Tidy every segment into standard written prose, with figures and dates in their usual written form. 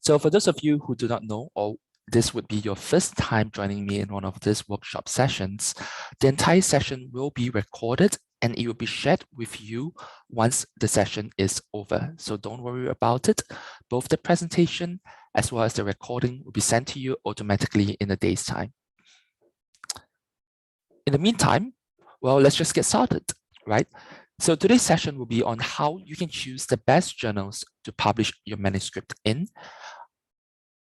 So for those of you who do not know, or this would be your first time joining me in one of these workshop sessions, the entire session will be recorded and it will be shared with you once the session is over. So don't worry about it. Both the presentation as well as the recording will be sent to you automatically in a day's time. In the meantime, well, let's just get started, right? So today's session will be on how you can choose the best journals to publish your manuscript in.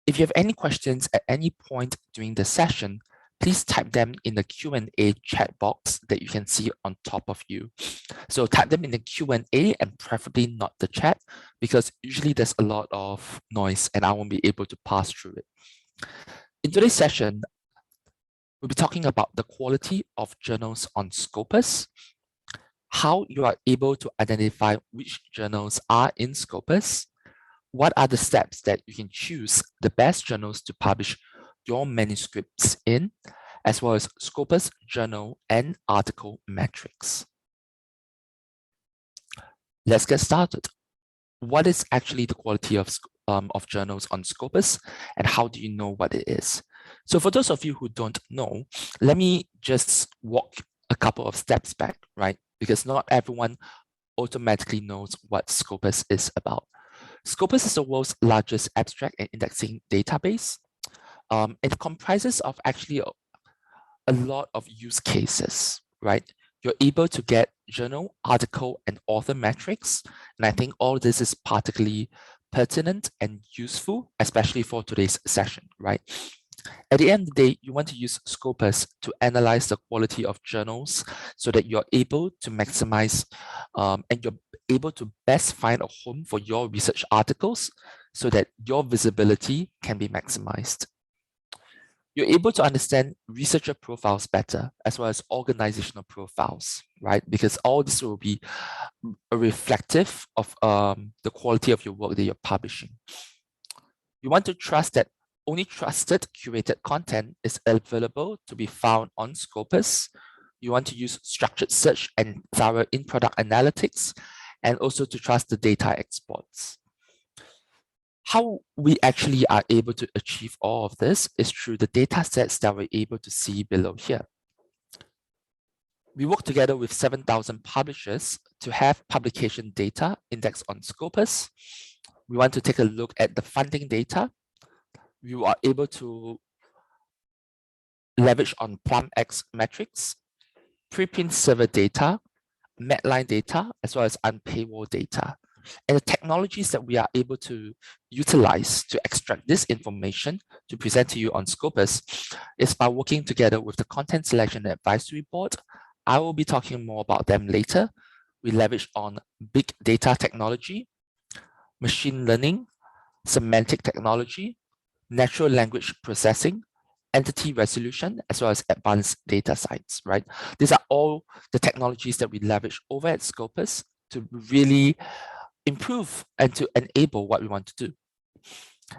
If you have any questions at any point during the session, please type them in the Q&A chat box that you can see on top of you. So type them in the Q&A and preferably not the chat, because usually there's a lot of noise and I won't be able to pass through it. In today's session, we'll be talking about the quality of journals on Scopus, how you are able to identify which journals are in Scopus, what are the steps that you can choose the best journals to publish your manuscripts in, as well as Scopus journal and article metrics. Let's get started. What is actually the quality of journals on Scopus, and how do you know what it is? So for those of you who don't know, let me just walk a couple of steps back, right? Because not everyone automatically knows what Scopus is about. Scopus is the world's largest abstract and indexing database. It comprises of actually a lot of use cases, right? You're able to get journal, article, and author metrics. And I think all this is particularly pertinent and useful, especially for today's session, right? At the end of the day, you want to use Scopus to analyze the quality of journals so that you're able to maximize and you're able to best find a home for your research articles so that your visibility can be maximized. You're able to understand researcher profiles better, as well as organizational profiles, right? Because all this will be reflective of the quality of your work that you're publishing. You want to trust that only trusted curated content is available to be found on Scopus. You want to use structured search and thorough in-product analytics, and also to trust the data exports. How we actually are able to achieve all of this is through the data sets that we're able to see below here. We work together with 7,000 publishers to have publication data indexed on Scopus. We want to take a look at the funding data. We are able to leverage on PlumX metrics, preprint server data, Medline data, as well as unpaywall data. And the technologies that we are able to utilize to extract this information to present to you on Scopus is by working together with the Content Selection Advisory Board. I will be talking more about them later. We leverage on big data technology, machine learning, semantic technology, natural language processing, entity resolution, as well as advanced data science, right? These are all the technologies that we leverage over at Scopus to really improve and to enable what we want to do.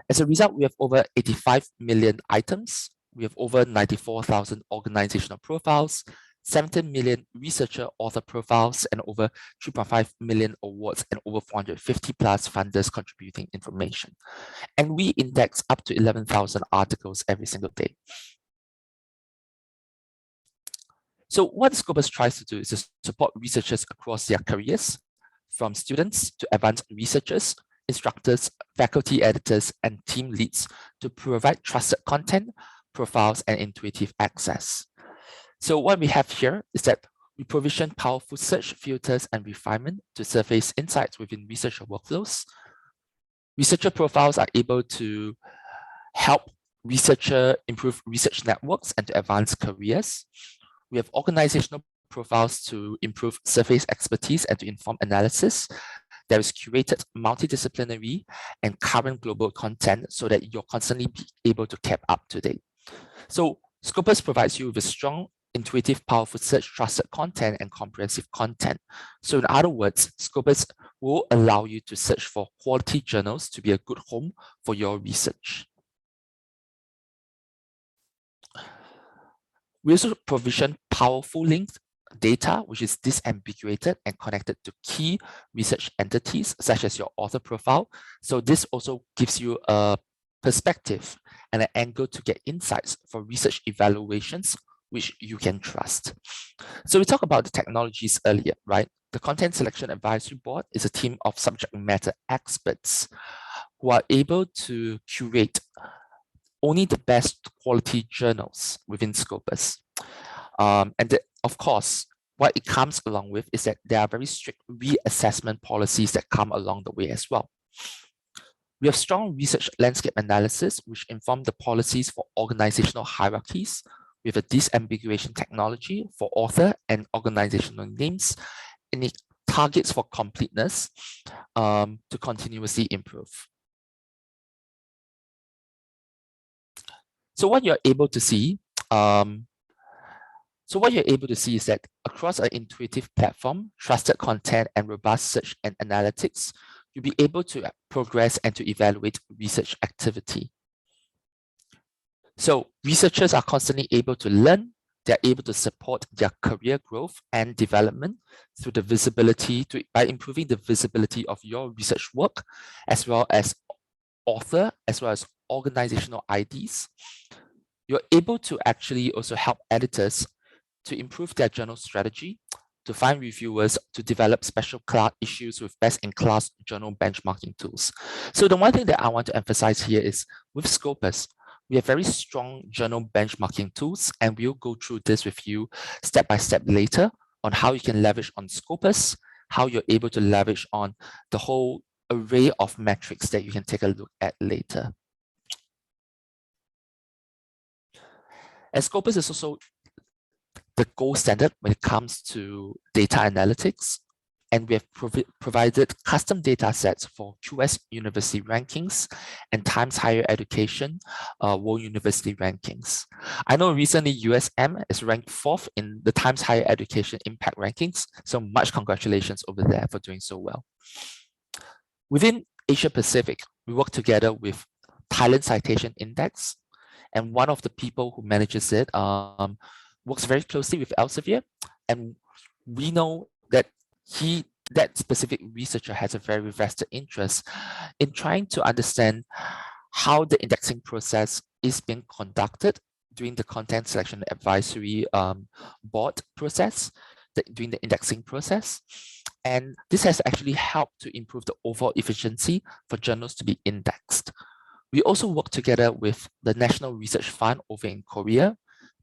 As a result, we have over 85 million items. We have over 94,000 organizational profiles, 17 million researcher author profiles, and over 3.5 million awards and over 450 plus funders contributing information. And we index up to 11,000 articles every single day. So what Scopus tries to do is to support researchers across their careers, from students to advanced researchers, instructors, faculty editors, and team leads to provide trusted content, profiles, and intuitive access. So what we have here is that we provision powerful search filters and refinement to surface insights within researcher workflows. Researcher profiles are able to help researcher improve research networks and to advance careers. We have organizational profiles to improve surface expertise and to inform analysis. There is curated multidisciplinary and current global content so that you're constantly able to keep up to date. So Scopus provides you with a strong, intuitive, powerful search, trusted content, and comprehensive content. So in other words, Scopus will allow you to search for quality journals to be a good home for your research. We also provision powerful links data which is disambiguated and connected to key research entities, such as your author profile. So this also gives you a perspective and an angle to get insights for research evaluations, which you can trust. So we talked about the technologies earlier, right? The Content Selection Advisory Board is a team of subject matter experts who are able to curate only the best quality journals within Scopus. Of course, what it comes along with is that there are very strict reassessment policies that come along the way as well. We have strong research landscape analysis, which inform the policies for organizational hierarchies, with a disambiguation technology for author and organizational names, and it targets for completeness to continuously improve. So what you're able to see, is that across an intuitive platform, trusted content, and robust search and analytics, you'll be able to progress and to evaluate research activity. So researchers are constantly able to learn. They're able to support their career growth and development through the visibility, by improving the visibility of your research work, as well as author, as well as organizational IDs. You're able to actually also help editors to improve their journal strategy, to find reviewers, to develop special issues with best-in-class journal benchmarking tools. So the one thing that I want to emphasize here is with Scopus, we have very strong journal benchmarking tools, and we'll go through this with you step by step later on how you can leverage on Scopus, how you're able to leverage on the whole array of metrics that you can take a look at later. And Scopus is also the gold standard when it comes to data analytics, and we have provided custom data sets for QS University rankings and Times Higher Education World University rankings. I know recently USM is ranked 4th in the Times Higher Education Impact rankings, so much congratulations over there for doing so well. Within Asia Pacific, we work together with Thailand Citation Index, and one of the people who manages it works very closely with Elsevier, and we know that that specific researcher has a very vested interest in trying to understand how the indexing process is being conducted during the Content Selection Advisory Board process, during the indexing process. And this has actually helped to improve the overall efficiency for journals to be indexed. We also work together with the National Research Fund over in Korea,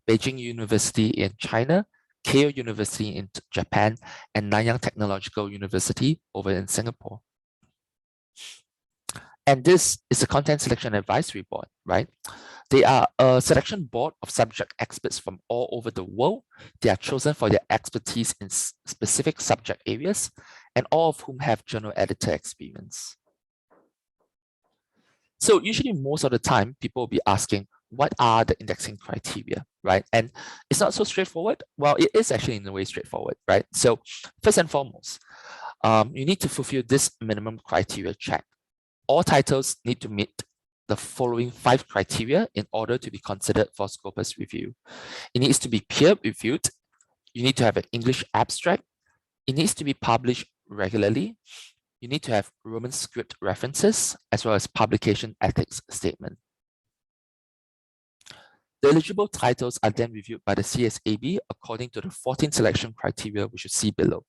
Beijing University in China, Keio University in Japan, and Nanyang Technological University over in Singapore. And this is the Content Selection Advisory Board, right? They are a selection board of subject experts from all over the world. They are chosen for their expertise in specific subject areas, and all of whom have journal editor experience. So usually most of the time, people will be asking, what are the indexing criteria, right? And it's not so straightforward. Well, it is actually in a way straightforward, right? So first and foremost, you need to fulfill this minimum criteria check. All titles need to meet the following 5 criteria in order to be considered for Scopus review. It needs to be peer-reviewed. You need to have an English abstract. It needs to be published regularly. You need to have Roman script references, as well as publication ethics statement. The eligible titles are then reviewed by the CSAB according to the 14 selection criteria we should see below,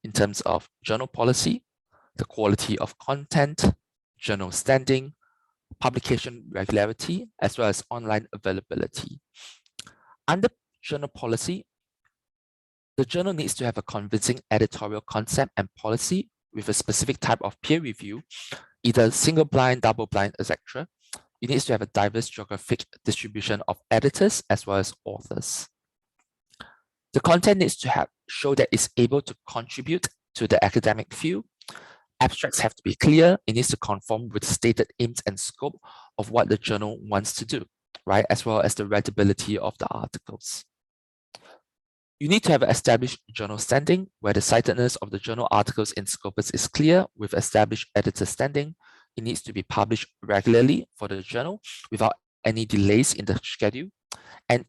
in terms of journal policy, the quality of content, journal standing, publication regularity, as well as online availability. Under journal policy, the journal needs to have a convincing editorial concept and policy with a specific type of peer review, either single blind, double blind, etc. It needs to have a diverse geographic distribution of editors as well as authors. The content needs to show that it's able to contribute to the academic field. Abstracts have to be clear. It needs to conform with stated aims and scope of what the journal wants to do, right? As well as the readability of the articles. You need to have an established journal standing where the citedness of the journal articles in Scopus is clear with established editor standing. It needs to be published regularly for the journal without any delays in the schedule. And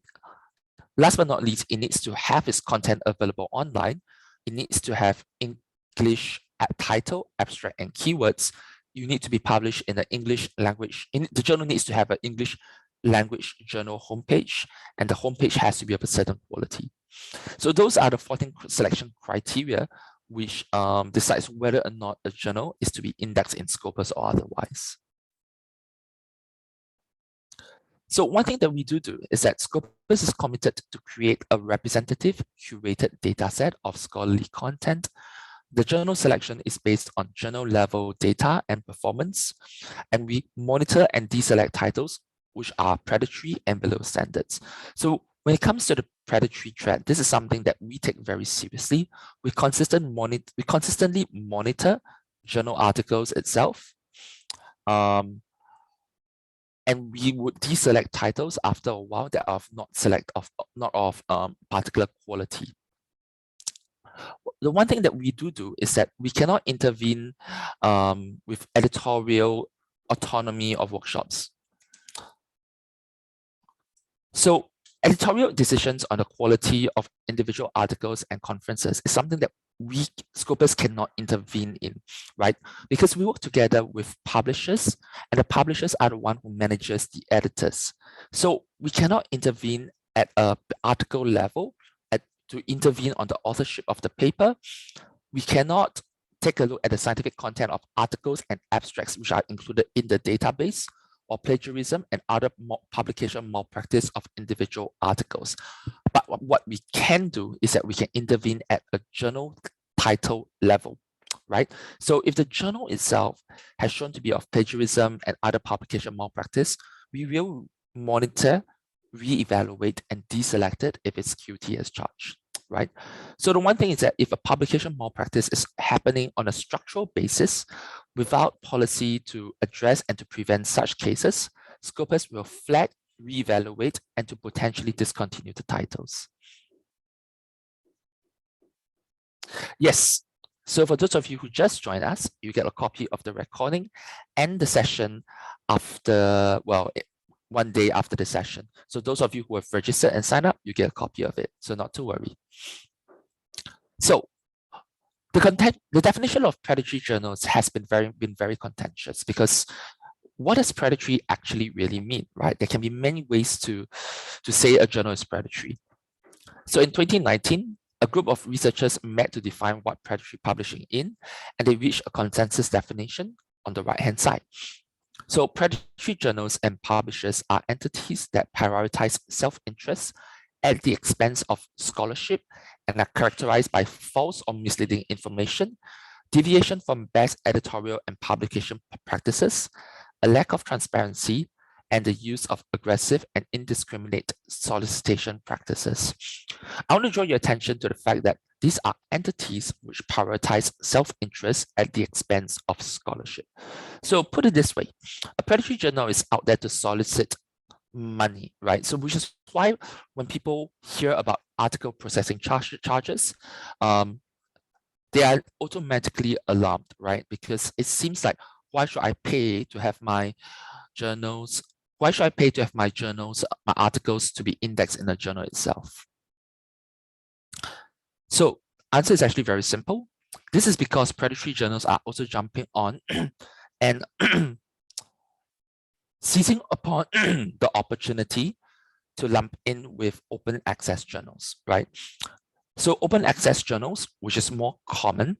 Last but not least, it needs to have its content available online. It needs to have English title, abstract, and keywords. You need to be published in the English language. The journal needs to have an English language journal homepage, and the homepage has to be of a certain quality. So those are the 14 selection criteria which decides whether or not a journal is to be indexed in Scopus or otherwise. So one thing that we do is that Scopus is committed to create a representative, curated data set of scholarly content. The journal selection is based on journal level data and performance, and we monitor and deselect titles which are predatory and below standards. So when it comes to the predatory threat, this is something that we take very seriously. We consistently monitor journal articles itself. And we would deselect titles after a while that are not of particular quality. The one thing that we do is that we cannot intervene with editorial autonomy of workshops. So editorial decisions on the quality of individual articles and conferences is something that we, Scopus, cannot intervene in, right? Because we work together with publishers, and the publishers are the one who manages the editors. So we cannot intervene at an article level to intervene on the authorship of the paper. We cannot take a look at the scientific content of articles and abstracts which are included in the database, or plagiarism and other publication malpractice of individual articles. But what we can do is that we can intervene at a journal title level, right? So if the journal itself has shown to be of plagiarism and other publication malpractice, we will monitor, reevaluate, and deselect it if it's QT as charged, right? So the one thing is that if a publication malpractice is happening on a structural basis without policy to address and to prevent such cases, Scopus will flag, reevaluate, and to potentially discontinue the titles. Yes. So for those of you who just joined us, you get a copy of the recording and the session after, well, one day after the session. So those of you who have registered and signed up, you get a copy of it. So not to worry. So the definition of predatory journals has been very contentious, because what does predatory actually really mean, right? There can be many ways to say a journal is predatory. So in 2019, a group of researchers met to define what predatory publishing is, and they reached a consensus definition on the right-hand side. So predatory journals and publishers are entities that prioritize self-interest at the expense of scholarship and are characterized by false or misleading information, deviation from best editorial and publication practices, a lack of transparency, and the use of aggressive and indiscriminate solicitation practices. I want to draw your attention to the fact that these are entities which prioritize self-interest at the expense of scholarship. So put it this way, a predatory journal is out there to solicit money, right? So which is why when people hear about article processing charges, they are automatically alarmed, right? Because it seems like, why should I pay to have my journals? Why should I pay to have my journals, my articles to be indexed in the journal itself? So answer is actually very simple. This is because predatory journals are also jumping on and seizing upon the opportunity to lump in with open access journals, right? So open access journals, which is more common,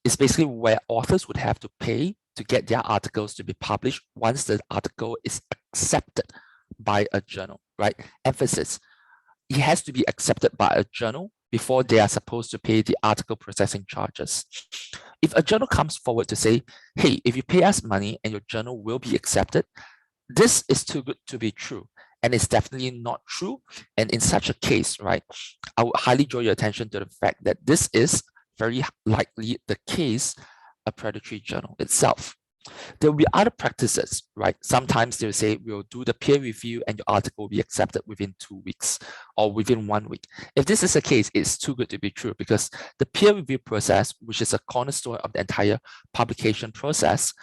is basically where authors would have to pay to get their articles to be published once the article is accepted by a journal, right? Emphasis, it has to be accepted by a journal before they are supposed to pay the article processing charges. If a journal comes forward to say, hey, if you pay us money and your journal will be accepted, this is too good to be true. And it's definitely not true. And in such a case, right, I would highly draw your attention to the fact that this is very likely the case, a predatory journal itself. There will be other practices, right? Sometimes they'll say, we'll do the peer review and your article will be accepted within 2 weeks or within 1 week. If this is the case, it's too good to be true, because the peer review process, which is a cornerstone of the entire publication process,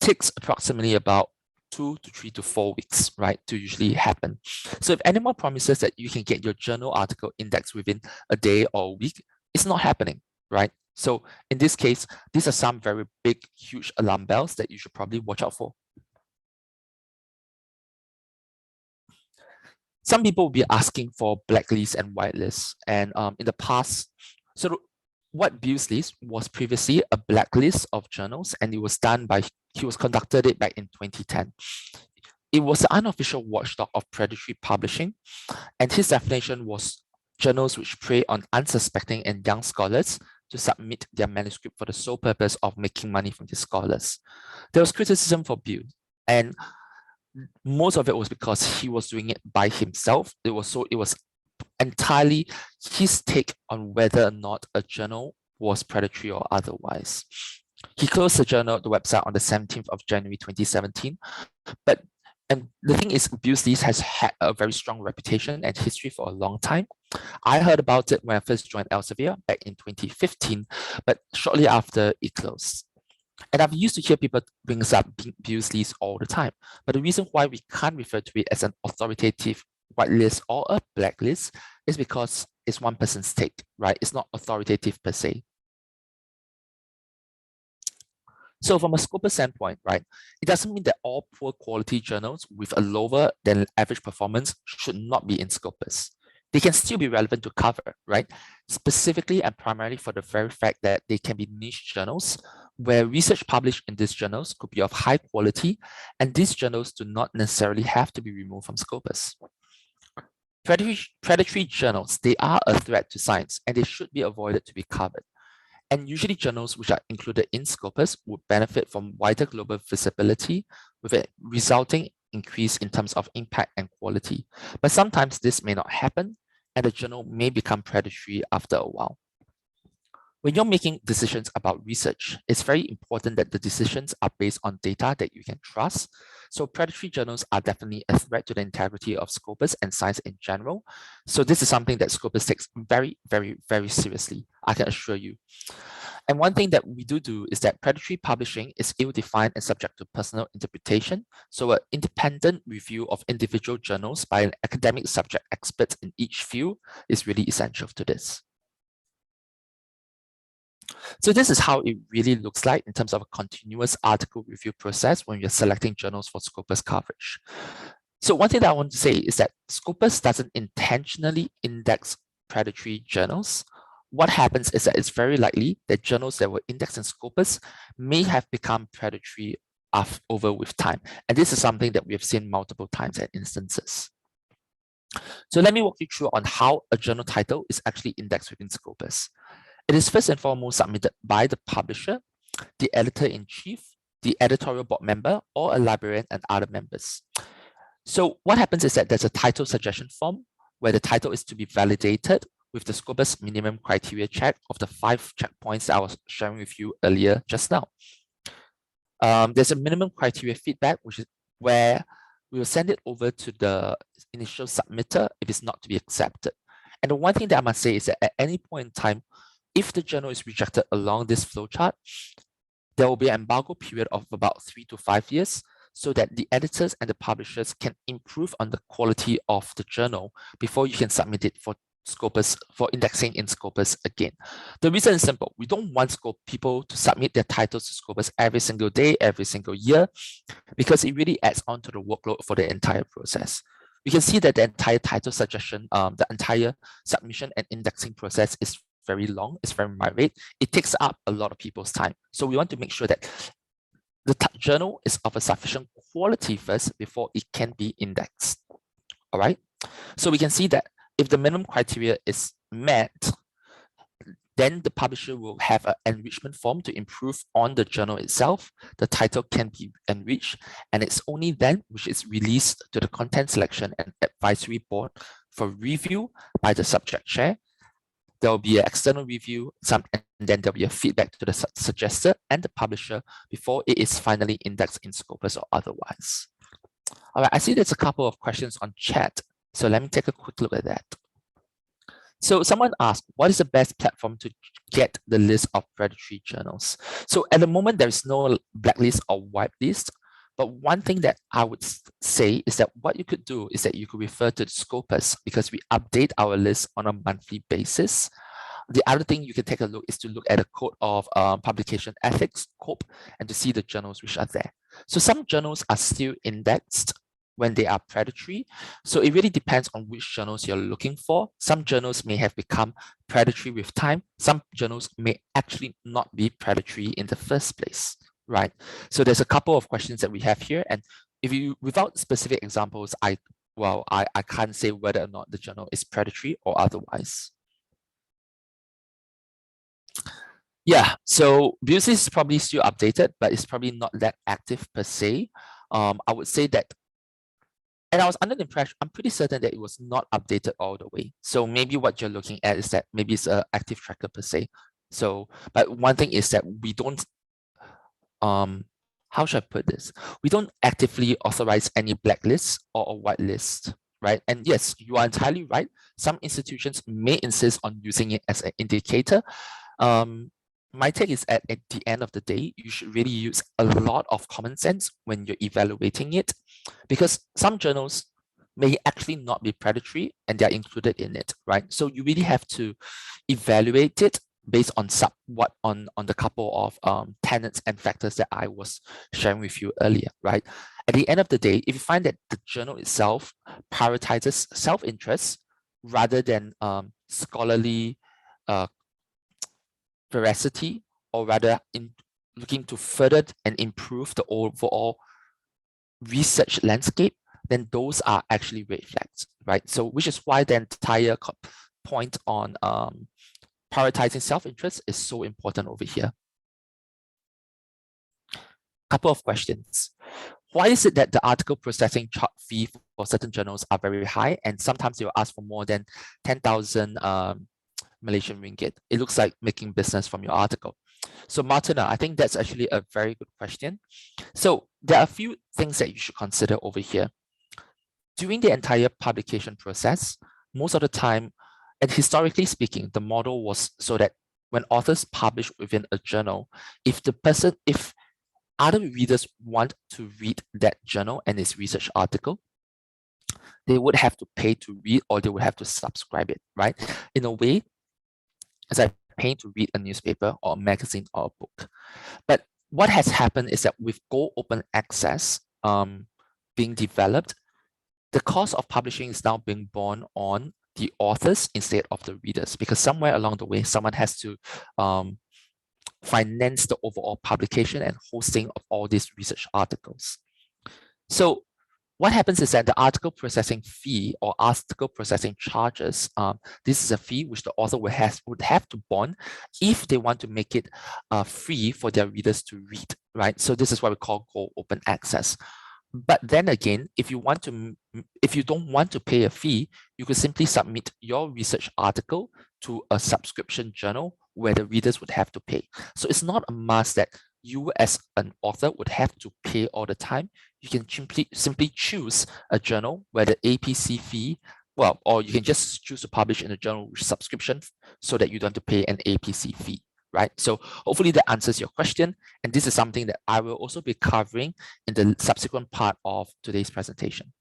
takes approximately about 2 to 3 to 4 weeks, right, to usually happen. So if anyone promises that you can get your journal article indexed within a day or a week, it's not happening, right? So in this case, these are some very big, huge alarm bells that you should probably watch out for. Some people will be asking for blacklists and whitelists. And in the past, so what Bill's list was previously a blacklist of journals, and it was done by, he was conducted it back in 2010. It was the unofficial watchdog of predatory publishing, and his definition was journals which prey on unsuspecting and young scholars to submit their manuscript for the sole purpose of making money from these scholars. There was criticism for Bill, and most of it was because he was doing it by himself. It was entirely his take on whether or not a journal was predatory or otherwise. He closed the journal, the website, on the 17th of January 2017. And the thing is, Bill's List has had a very strong reputation and history for a long time. I heard about it when I first joined Elsevier back in 2015, but shortly after it closed. And I've used to hear people bring up Bill's List all the time. But the reason why we can't refer to it as an authoritative whitelist or a blacklist is because it's one person's take, right? It's not authoritative per se. So from a Scopus standpoint, right, it doesn't mean that all poor quality journals with a lower than average performance should not be in Scopus. They can still be relevant to cover, right? Specifically and primarily for the very fact that they can be niche journals where research published in these journals could be of high quality, and these journals do not necessarily have to be removed from Scopus. Predatory journals, they are a threat to science, and they should be avoided to be covered. And usually journals which are included in Scopus would benefit from wider global visibility with a resulting increase in terms of impact and quality. But sometimes this may not happen, and the journal may become predatory after a while. When you're making decisions about research, it's very important that the decisions are based on data that you can trust. So predatory journals are definitely a threat to the integrity of Scopus and science in general. So this is something that Scopus takes very, very, very seriously, I can assure you. And one thing that we do is that predatory publishing is ill-defined and subject to personal interpretation. So an independent review of individual journals by an academic subject expert in each field is really essential to this. So this is how it really looks like in terms of a continuous article review process when you're selecting journals for Scopus coverage. So one thing that I want to say is that Scopus doesn't intentionally index predatory journals. What happens is that it's very likely that journals that were indexed in Scopus may have become predatory over with time. And this is something that we have seen multiple times and instances. So let me walk you through on how a journal title is actually indexed within Scopus. It is first and foremost submitted by the publisher, the editor-in-chief, the editorial board member, or a librarian and other members. So what happens is that there's a title suggestion form where the title is to be validated with the Scopus minimum criteria check of the 5 checkpoints that I was sharing with you earlier just now. There's a minimum criteria feedback, which is where we will send it over to the initial submitter if it's not to be accepted. And the one thing that I must say is that at any point in time, if the journal is rejected along this flowchart, there will be an embargo period of about 3 to 5 years so that the editors and the publishers can improve on the quality of the journal before you can submit it for Scopus, for indexing in Scopus again. The reason is simple. We don't want people to submit their titles to Scopus every single day, every single year, because it really adds on to the workload for the entire process. You can see that the entire title suggestion, the entire submission and indexing process is very long, it's very myriad. It takes up a lot of people's time. So we want to make sure that the journal is of a sufficient quality first before it can be indexed. All right. So we can see that if the minimum criteria is met, then the publisher will have an enrichment form to improve on the journal itself. The title can be enriched, and it's only then which is released to the content selection and advisory board for review by the subject chair. There will be an external review, and then there'll be a feedback to the suggester and the publisher before it is finally indexed in Scopus or otherwise. All right, I see there's a couple of questions on chat, so let me take a quick look at that. So someone asked, what is the best platform to get the list of predatory journals? So at the moment, there is no blacklist or whitelist, But one thing that I would say is that what you could do is that you could refer to the Scopus, because we update our list on a monthly basis. The other thing you can take a look is to look at a code of publication ethics, COPE, and to see the journals which are there. So some journals are still indexed when they are predatory. So it really depends on which journals you're looking for. Some journals may have become predatory with time. Some journals may actually not be predatory in the first place, right? So there's a couple of questions that we have here. And if you, without specific examples, I can't say whether or not the journal is predatory or otherwise. Yeah, so BUSY is probably still updated, but it's probably not that active per se. I would say that, and I was under the impression, I'm pretty certain that it was not updated all the way. So maybe what you're looking at is that maybe it's an active tracker per se. So, but one thing is that we don't, how should I put this? We don't actively authorize any blacklists or a whitelist, right? And yes, you are entirely right. Some institutions may insist on using it as an indicator. My take is at the end of the day, you should really use a lot of common sense when you're evaluating it, because some journals may actually not be predatory and they're included in it, right? So you really have to evaluate it based on on the couple of tenets and factors that I was sharing with you earlier, right? At the end of the day, if you find that the journal itself prioritizes self-interest rather than scholarly veracity, or rather in looking to further and improve the overall research landscape, then those are actually red flags, right? So which is why the entire point on prioritizing self-interest is so important over here. Couple of questions. Why is it that the article processing fee for certain journals are very high, and sometimes they'll ask for more than 10,000 Malaysian ringgit? It looks like making business from your article. So Martina, I think that's actually a very good question. So there are a few things that you should consider over here. During the entire publication process, most of the time, and historically speaking, the model was so that when authors publish within a journal, if other readers want to read that journal and its research article, they would have to pay to read, or they would have to subscribe it, right? In a way, as I paying to read a newspaper or a magazine or a book. But what has happened is that with Go Open Access being developed, the cost of publishing is now being borne on the authors instead of the readers, because somewhere along the way, someone has to finance the overall publication and hosting of all these research articles. So what happens is that the article processing fee or article processing charges, this is a fee which the author would have to bond if they want to make it free for their readers to read, right? So this is what we call Go Open Access. But then again, if you don't want to pay a fee, you could simply submit your research article to a subscription journal where the readers would have to pay. So it's not a must that you as an author would have to pay all the time. You can simply choose a journal where the APC fee, well, or you can just choose to publish in a journal with subscription so that you don't have to pay an APC fee, right? So hopefully that answers your question. And this is something that I will also be covering in the subsequent part of today's presentation.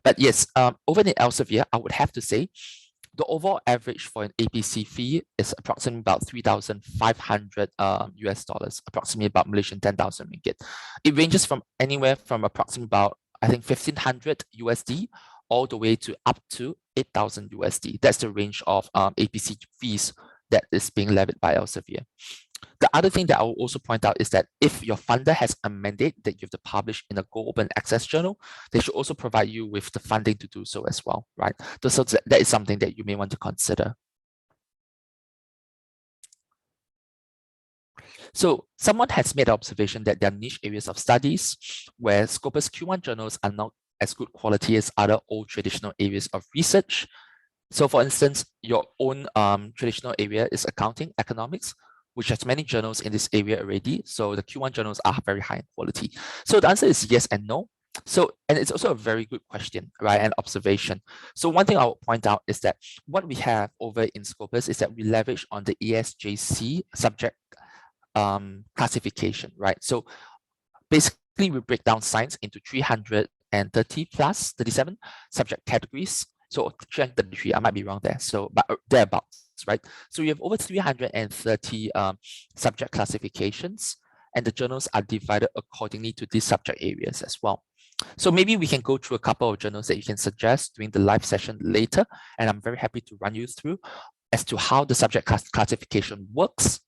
But yes, over in Elsevier, I would have to say, the overall average for an APC fee is approximately about 3,500 US dollars, approximately about Malaysian 10,000 ringgit. It ranges from anywhere from approximately about, I think, 1,500 USD all the way to up to 8,000 USD. That's the range of APC fees that is being levied by Elsevier. The other thing that I will also point out is that if your funder has a mandate that you have to publish in a Go Open Access journal, they should also provide you with the funding to do so as well, right? So that is something that you may want to consider. So someone has made an observation that there are niche areas of studies where Scopus Q1 journals are not as good quality as other old traditional areas of research. So for instance, your own traditional area is accounting, economics, which has many journals in this area already. So the Q1 journals are very high in quality. So the answer is yes and no. So, and it's also a very good question, right? And observation. So one thing I will point out is that what we have over in Scopus is that we leverage on the ESJC subject classification, right? So basically we break down science into 330 plus 37 subject categories. So 333, I might be wrong there. So, but thereabouts, right? So we have over 330 subject classifications, and the journals are divided accordingly to these subject areas as well. So maybe we can go through a couple of journals that you can suggest during the live session later, and I'm very happy to run you through as to how the subject classification works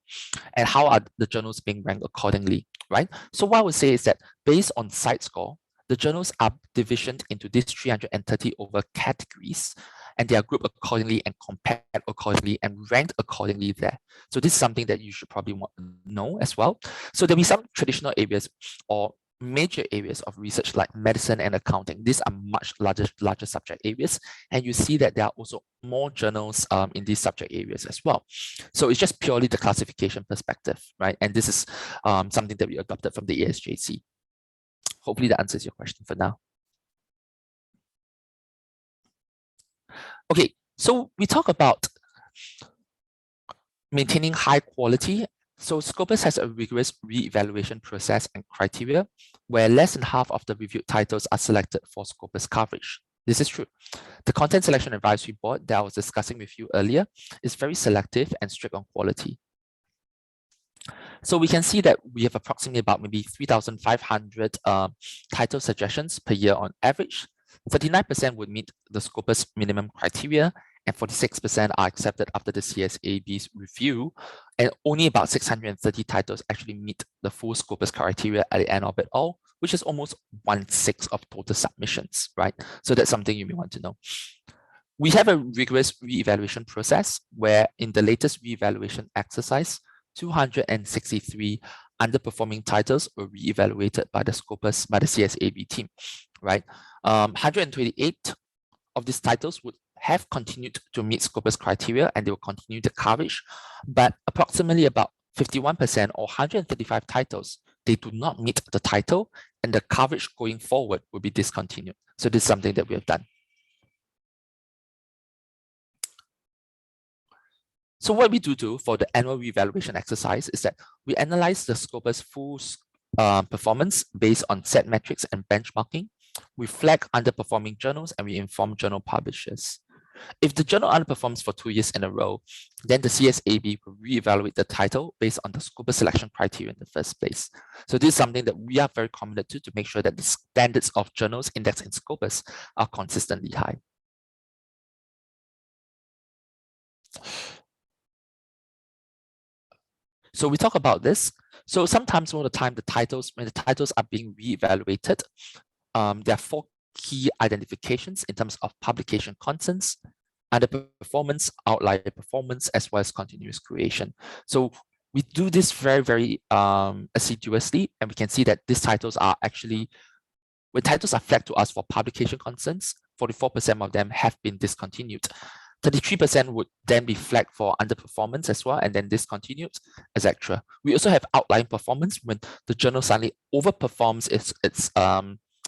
and how are the journals being ranked accordingly, right? So what I would say is that based on site score, the journals are divisioned into these 330 over categories, and they are grouped accordingly and compared accordingly and ranked accordingly there. So this is something that you should probably want to know as well. So there'll be some traditional areas or major areas of research like medicine and accounting. These are much larger subject areas, and you see that there are also more journals in these subject areas as well. So it's just purely the classification perspective, right? And this is something that we adopted from the ASJC. Hopefully that answers your question for now. Okay, so we talk about maintaining high quality. So Scopus has a rigorous re-evaluation process and criteria where less than half of the reviewed titles are selected for Scopus coverage. This is true. The Content Selection Advisory Board that I was discussing with you earlier is very selective and strict on quality. So we can see that we have approximately about maybe 3,500 title suggestions per year on average. 39% would meet the Scopus minimum criteria, and 46% are accepted after the CSAB's review, and only about 630 titles actually meet the full Scopus criteria at the end of it all, which is almost 1/6 of total submissions, right? So that's something you may want to know. We have a rigorous re-evaluation process where in the latest re-evaluation exercise, 263 underperforming titles were re-evaluated by the Scopus, by the CSAB team, right? 128 of these titles would have continued to meet Scopus criteria and they will continue the coverage, but approximately about 51% or 135 titles, they do not meet the title and the coverage going forward will be discontinued. So this is something that we have done. So what we do for the annual reevaluation exercise is that we analyze the Scopus full performance based on set metrics and benchmarking. We flag underperforming journals and we inform journal publishers. If the journal underperforms for 2 years in a row, then the CSAB will reevaluate the title based on the Scopus selection criteria in the first place. So this is something that we are very committed to make sure that the standards of journals indexed in Scopus are consistently high. So we talk about this. So sometimes all the time, when the titles are being reevaluated, there are 4 key identifications in terms of publication contents, underperformance, outlier performance, as well as continuous creation. So we do this very assiduously, and we can see that these titles are actually, when titles are flagged to us for publication contents, 44% of them have been discontinued. 33% would then be flagged for underperformance as well, and then discontinued, etc. We also have outlying performance when the journal suddenly overperforms its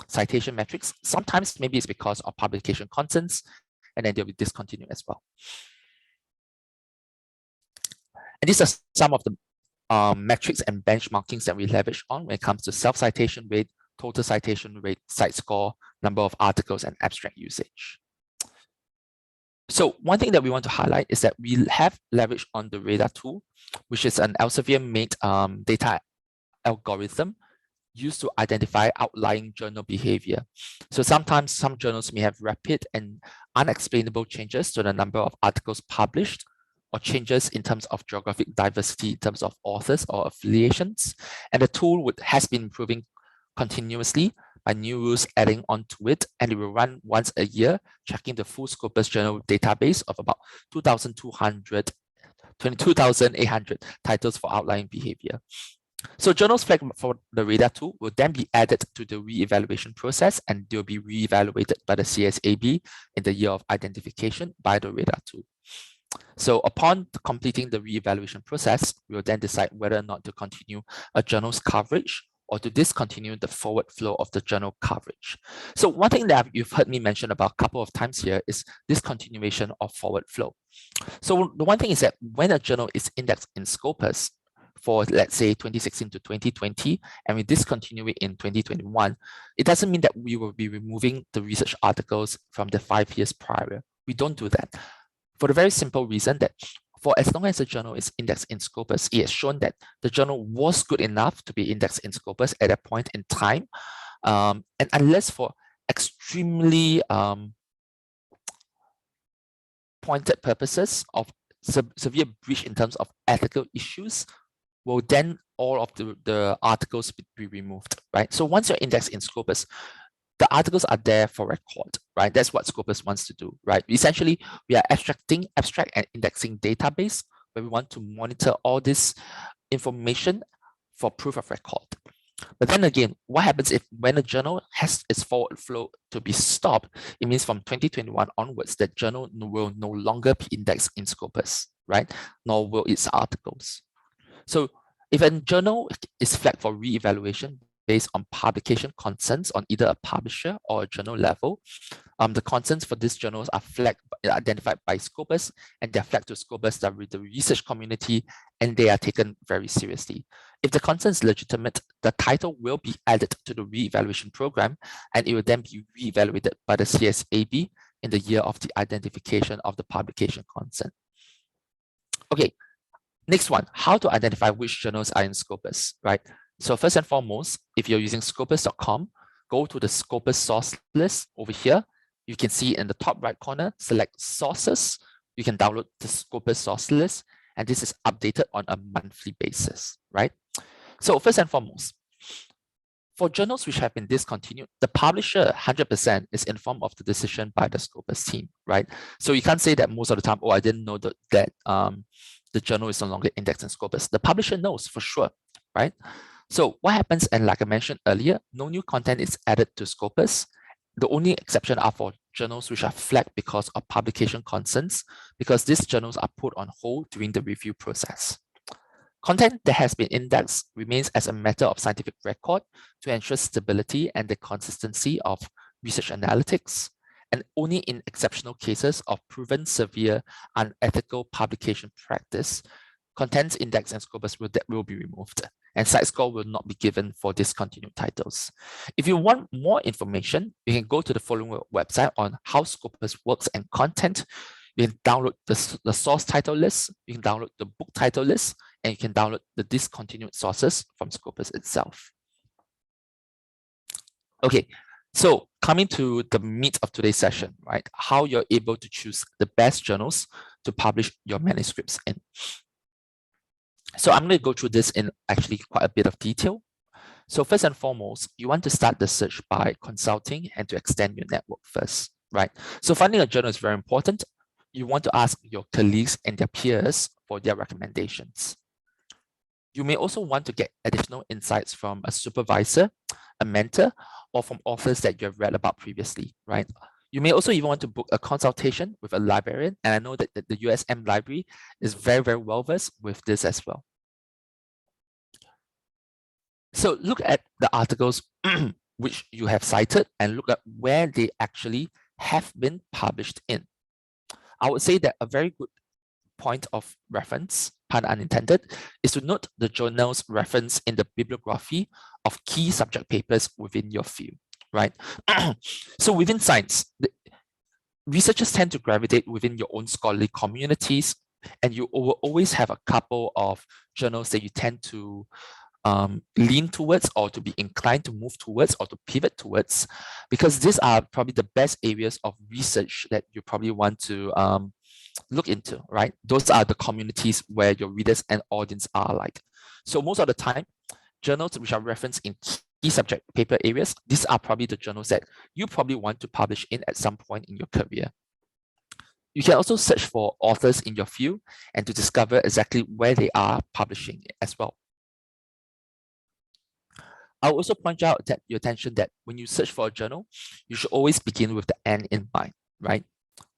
citation metrics. Sometimes maybe it's because of publication contents, and then they'll be discontinued as well. And these are some of the metrics and benchmarkings that we leverage on when it comes to self-citation rate, total citation rate, site score, number of articles, and abstract usage. So one thing that we want to highlight is that we have leveraged on the radar tool, which is an Elsevier-made data algorithm used to identify outlying journal behavior. So sometimes some journals may have rapid and unexplainable changes to the number of articles published, or changes in terms of geographic diversity in terms of authors or affiliations. And the tool has been improving continuously by new rules adding on to it, and it will run once a year, checking the full Scopus journal database of about 22,800 titles for outlying behavior. So journals flagged for the radar tool will then be added to the re-evaluation process, and they'll be re-evaluated by the CSAB in the year of identification by the radar tool. So upon completing the re-evaluation process, we will then decide whether or not to continue a journal's coverage or to discontinue the forward flow of the journal coverage. So one thing that you've heard me mention about a couple of times here is discontinuation of forward flow. So the one thing is that when a journal is indexed in Scopus, for, let's say, 2016 to 2020, and we discontinue it in 2021, it doesn't mean that we will be removing the research articles from the 5 years prior. We don't do that, for the very simple reason that for as long as the journal is indexed in Scopus, it has shown that the journal was good enough to be indexed in Scopus at that point in time. And unless for extremely pointed purposes of severe breach in terms of ethical issues, will then all of the articles be removed, right? So once you're indexed in Scopus, the articles are there for record, right? That's what Scopus wants to do, right? Essentially, we are abstract and indexing database where we want to monitor all this information for proof of record. But then again, what happens if when a journal has its forward flow to be stopped, it means from 2021 onwards, that journal will no longer be indexed in Scopus, right? Nor will its articles. So if a journal is flagged for re-evaluation based on publication concerns on either a publisher or a journal level, the concerns for these journals are identified by Scopus, and they're flagged to Scopus with the research community, and they are taken very seriously. If the concern is legitimate, the title will be added to the re-evaluation program, and it will then be re-evaluated by the CSAB in the year of the identification of the publication concern. Okay, next one, how to identify which journals are in Scopus, right? So first and foremost, if you're using scopus.com, go to the Scopus source list over here. You can see in the top right corner, select sources. You can download the Scopus source list, and this is updated on a monthly basis, right? So first and foremost, for journals which have been discontinued, the publisher 100% is informed of the decision by the Scopus team, right? So you can't say that most of the time, oh, I didn't know that the journal is no longer indexed in Scopus. The publisher knows for sure, right? So what happens, and like I mentioned earlier, no new content is added to Scopus. The only exception are for journals which are flagged because of publication concerns, because these journals are put on hold during the review process. Content that has been indexed remains as a matter of scientific record to ensure stability and the consistency of research analytics, and only in exceptional cases of proven severe unethical publication practice, contents indexed and Scopus will be removed, and site score will not be given for discontinued titles. If you want more information, you can go to the following website on how Scopus works and content. You can download the source title list, you can download the book title list, and you can download the discontinued sources from Scopus itself. Okay, so coming to the meat of today's session, right? How you're able to choose the best journals to publish your manuscripts in. So I'm going to go through this in actually quite a bit of detail. So first and foremost, you want to start the search by consulting and to extend your network first, right? So finding a journal is very important. You want to ask your colleagues and their peers for their recommendations. You may also want to get additional insights from a supervisor, a mentor, or from authors that you have read about previously, right? You may also even want to book a consultation with a librarian, and I know that the USM library is very, very well versed with this as well. So look at the articles which you have cited and look at where they actually have been published in. I would say that a very good point of reference, pun unintended, is to note the journal's reference in the bibliography of key subject papers within your field, right? So within science, researchers tend to gravitate within your own scholarly communities, and you will always have a couple of journals that you tend to lean towards, or to be inclined to move towards, or to pivot towards, because these are probably the best areas of research that you probably want to look into, right? Those are the communities where your readers and audience are like. So most of the time, journals which are referenced in key subject paper areas, these are probably the journals that you probably want to publish in at some point in your career. You can also search for authors in your field and to discover exactly where they are publishing as well. I'll also point out that your attention that when you search for a journal, you should always begin with the end in mind, right?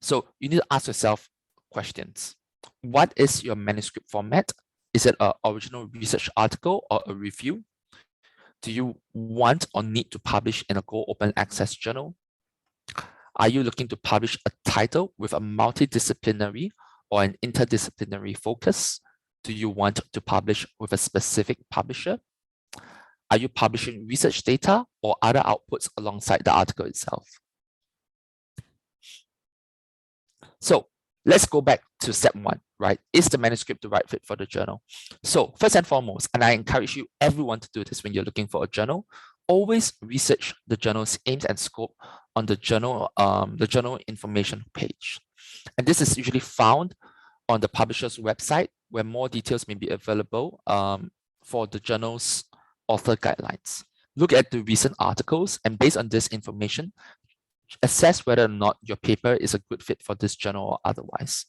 So you need to ask yourself questions. What is your manuscript format? Is it an original research article or a review? Do you want or need to publish in a Go Open Access journal? Are you looking to publish a title with a multidisciplinary or an interdisciplinary focus? do you want to publish with a specific publisher? Are you publishing research data or other outputs alongside the article itself? So let's go back to step one, right? Is the manuscript the right fit for the journal? So first and foremost, and I encourage you, everyone to do this when you're looking for a journal, always research the journal's aims and scope on the journal information page. And this is usually found on the publisher's website, where more details may be available for the journal's author guidelines. Look at the recent articles, and based on this information, assess whether or not your paper is a good fit for this journal or otherwise.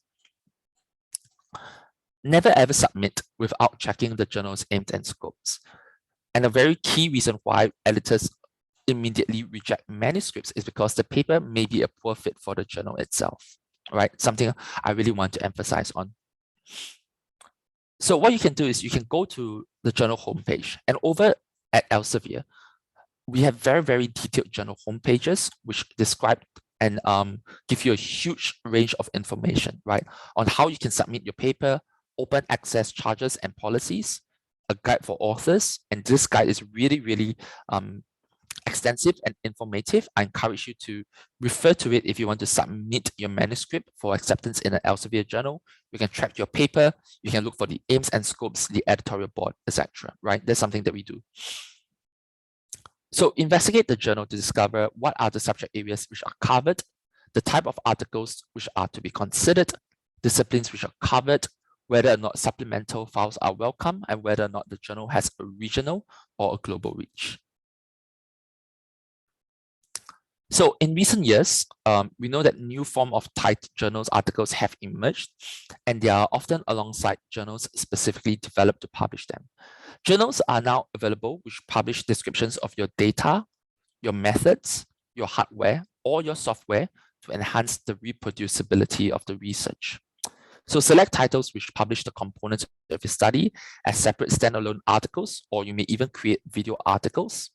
Never ever submit without checking the journal's aims and scopes. And a very key reason why editors immediately reject manuscripts is because the paper may be a poor fit for the journal itself, right? Something I really want to emphasize on. So what you can do is you can go to the journal homepage, and over at Elsevier, we have very, very detailed journal homepages which describe and give you a huge range of information, right, on how you can submit your paper, open access charges and policies, a guide for authors, and this guide is really, really extensive and informative. I encourage you to refer to it if you want to submit your manuscript for acceptance in an Elsevier journal. You can track your paper, you can look for the aims and scopes, the editorial board, etc. Right? That's something that we do. So investigate the journal to discover what are the subject areas which are covered, the type of articles which are to be considered, disciplines which are covered, whether or not supplemental files are welcome, and whether or not the journal has a regional or a global reach. So in recent years, we know that new form of tied journals articles have emerged, and they are often alongside journals specifically developed to publish them. Journals are now available which publish descriptions of your data, your methods, your hardware, or your software to enhance the reproducibility of the research. So select titles which publish the components of your study as separate standalone articles, or you may even create video articles.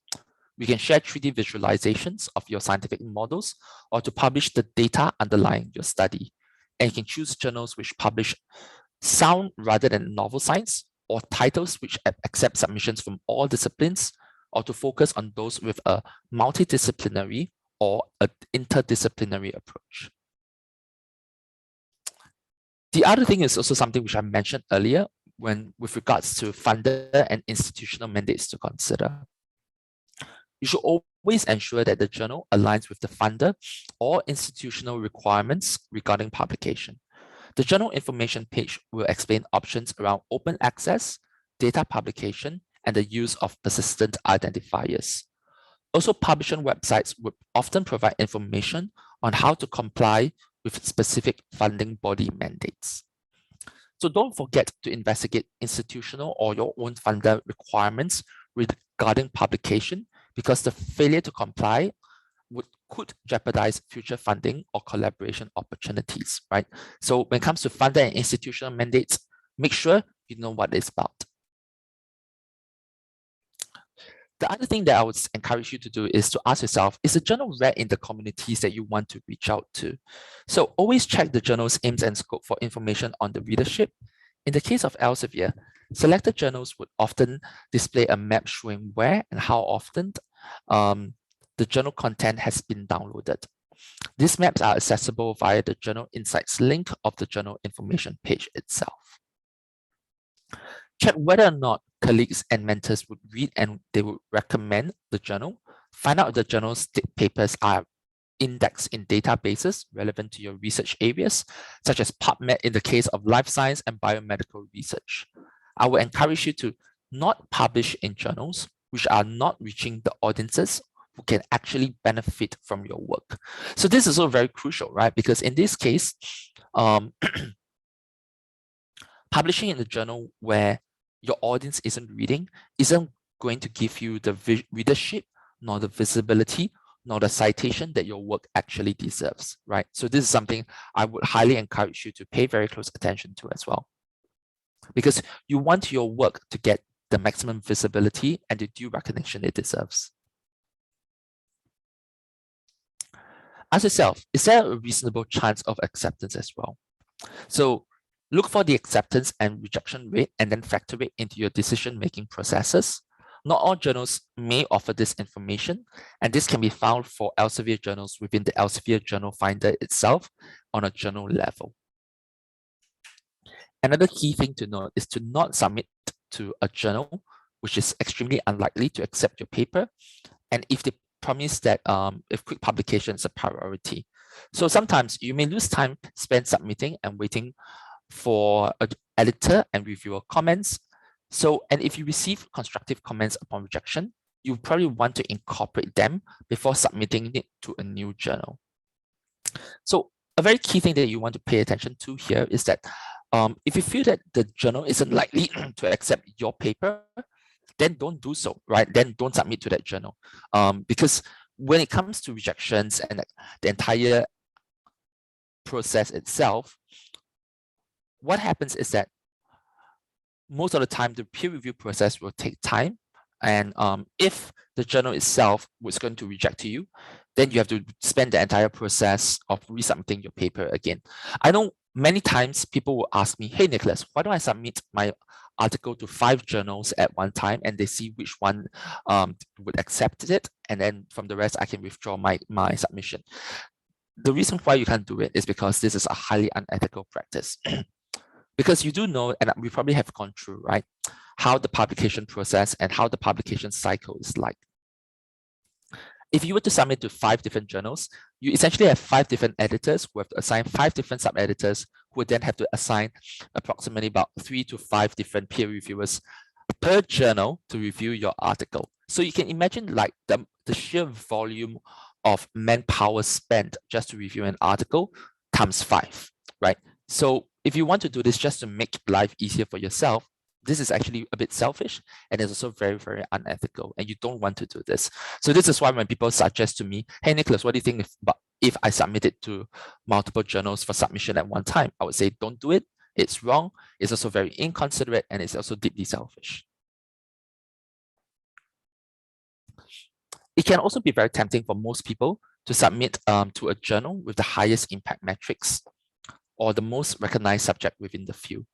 We can share 3D visualizations of your scientific models or to publish the data underlying your study. And you can choose journals which publish sound rather than novel science, or titles which accept submissions from all disciplines, or to focus on those with a multidisciplinary or an interdisciplinary approach. The other thing is also something which I mentioned earlier with regards to funder and institutional mandates to consider. You should always ensure that the journal aligns with the funder or institutional requirements regarding publication. The journal information page will explain options around open access, data publication, and the use of persistent identifiers. Also, publishing websites would often provide information on how to comply with specific funding body mandates. So don't forget to investigate institutional or your own funder requirements regarding publication, because the failure to comply could jeopardize future funding or collaboration opportunities, right? So when it comes to funder and institutional mandates, make sure you know what it's about. The other thing that I would encourage you to do is to ask yourself, is the journal read in the communities that you want to reach out to? So always check the journal's aims and scope for information on the readership. In the case of Elsevier, selected journals would often display a map showing where and how often the journal content has been downloaded. These maps are accessible via the Journal Insights link of the journal information page itself. Check whether or not colleagues and mentors would read and they would recommend the journal. Find out if the journal's papers are indexed in databases relevant to your research areas, such as PubMed in the case of life science and biomedical research. I would encourage you to not publish in journals which are not reaching the audiences who can actually benefit from your work. So this is also very crucial, right? Because in this case, publishing in a journal where your audience isn't reading isn't going to give you the readership, nor the visibility, nor the citation that your work actually deserves, right? So this is something I would highly encourage you to pay very close attention to as well, because you want your work to get the maximum visibility and the due recognition it deserves. Ask yourself, is there a reasonable chance of acceptance as well? So Look for the acceptance and rejection rate and then factor it into your decision-making processes. Not all journals may offer this information, and this can be found for Elsevier journals within the Elsevier Journal Finder itself on a journal level. Another key thing to note is to not submit to a journal which is extremely unlikely to accept your paper, and if they promise that if quick publication is a priority. So sometimes you may lose time spent submitting and waiting for an editor and reviewer comments. So, and if you receive constructive comments upon rejection, you probably want to incorporate them before submitting it to a new journal. So a very key thing that you want to pay attention to here is that if you feel that the journal isn't likely to accept your paper, then don't do so, right? Then don't submit to that journal. Because when it comes to rejections and the entire process itself, what happens is that most of the time, the peer review process will take time. And if the journal itself was going to reject you, then you have to spend the entire process of resubmitting your paper again. I know many times people will ask me, hey, Nicholas, why don't I submit my article to 5 journals at one time and they see which one would accept it. And then from the rest, I can withdraw my submission. The reason why you can't do it is because this is a highly unethical practice. Because you do know, and we probably have gone through, right, how the publication process and how the publication cycle is like. If you were to submit to 5 different journals, you essentially have 5 different editors who have to assign 5 different sub-editors who would then have to assign approximately about 3 to 5 different peer reviewers per journal to review your article. So you can imagine like the sheer volume of manpower spent just to review an article times 5, right? So if you want to do this just to make life easier for yourself, this is actually a bit selfish and it's also very, very unethical, and you don't want to do this. So this is why when people suggest to me, hey, Nicholas, what do you think if I submit it to multiple journals for submission at one time? I would say, don't do it. It's wrong. It's also very inconsiderate, and it's also deeply selfish. It can also be very tempting for most people to submit to a journal with the highest impact metrics or the most recognized subject within the field.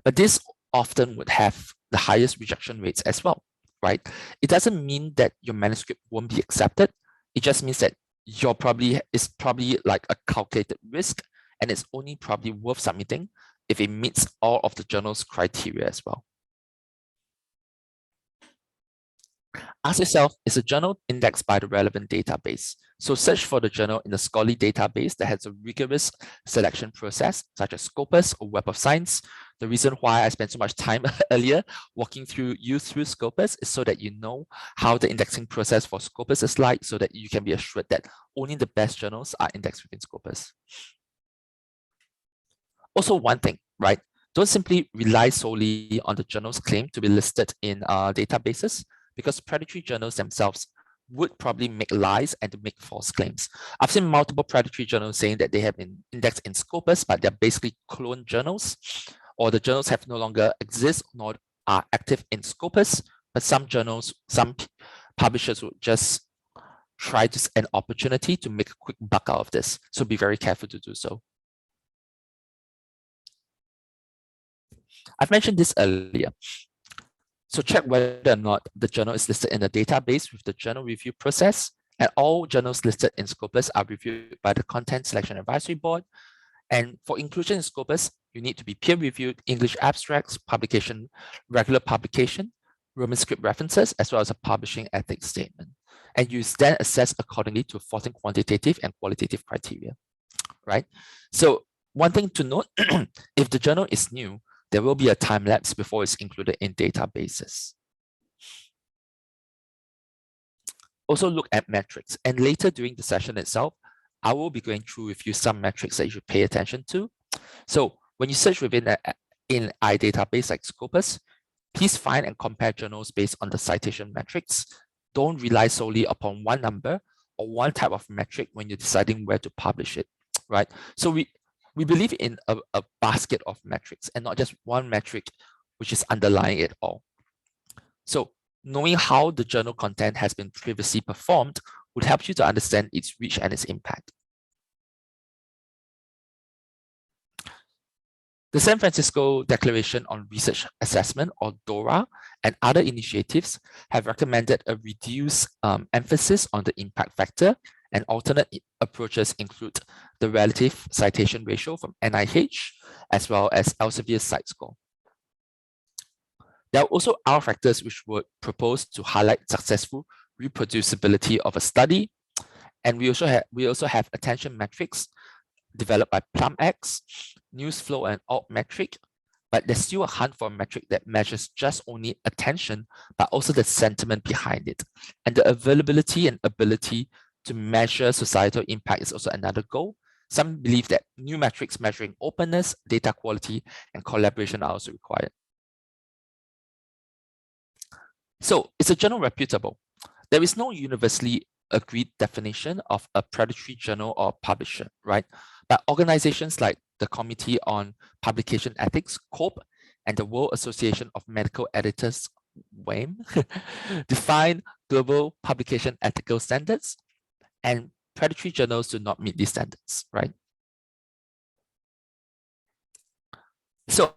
But this often would have the highest rejection rates as well, right? It doesn't mean that your manuscript won't be accepted. It just means that it's probably like a calculated risk, and it's only probably worth submitting if it meets all of the journal's criteria as well. Ask yourself, is a journal indexed by the relevant database? So search for the journal in the scholarly database that has a rigorous selection process, such as Scopus or Web of Science. The reason why I spent so much time earlier walking you through Scopus is so that you know how the indexing process for Scopus is like, so that you can be assured that only the best journals are indexed within Scopus. Also, one thing, right? Don't simply rely solely on the journal's claim to be listed in databases, because predatory journals themselves would probably make lies and to make false claims. I've seen multiple predatory journals saying that they have been indexed in Scopus, but they're basically clone journals, or the journals have no longer exist nor are active in Scopus. But some journals, some publishers would just try to an opportunity to make a quick buck out of this. So be very careful to do so. I've mentioned this earlier. So check whether or not the journal is listed in the database with the journal review process, and all journals listed in Scopus are reviewed by the Content Selection Advisory Board. And for inclusion in Scopus, you need to be peer-reviewed English abstracts, publication, regular publication, Manuscript references, as well as a publishing ethics statement. And you then assess accordingly to 14 quantitative and qualitative criteria, right? So one thing to note, if the journal is new, there will be a time lapse before it's included in databases. Also look at metrics, and later during the session itself, I will be going through with you some metrics that you should pay attention to. So when you search within an database like Scopus, please find and compare journals based on the citation metrics. Don't rely solely upon one number or one type of metric when you're deciding where to publish it, right? So we believe in a basket of metrics and not just one metric which is underlying it all. So knowing how the journal content has been previously performed would help you to understand its reach and its impact. The San Francisco Declaration on Research Assessment, or DORA, and other initiatives have recommended a reduced emphasis on the impact factor, and alternate approaches include the relative citation ratio from NIH, as well as Elsevier's CITE score. There are also R factors which were proposed to highlight successful reproducibility of a study, and we also have attention metrics developed by PlumX, news flow and alt metric, but there's still a hunt for a metric that measures just only attention, but also the sentiment behind it. And the availability and ability to measure societal impact is also another goal. Some believe that new metrics measuring openness, data quality, and collaboration are also required. So, is a journal reputable? There is no universally agreed definition of a predatory journal or publisher, right? But organizations like the Committee on Publication Ethics, COPE, and the World Association of Medical Editors, WAME, define global publication ethical standards, and predatory journals do not meet these standards, right? So,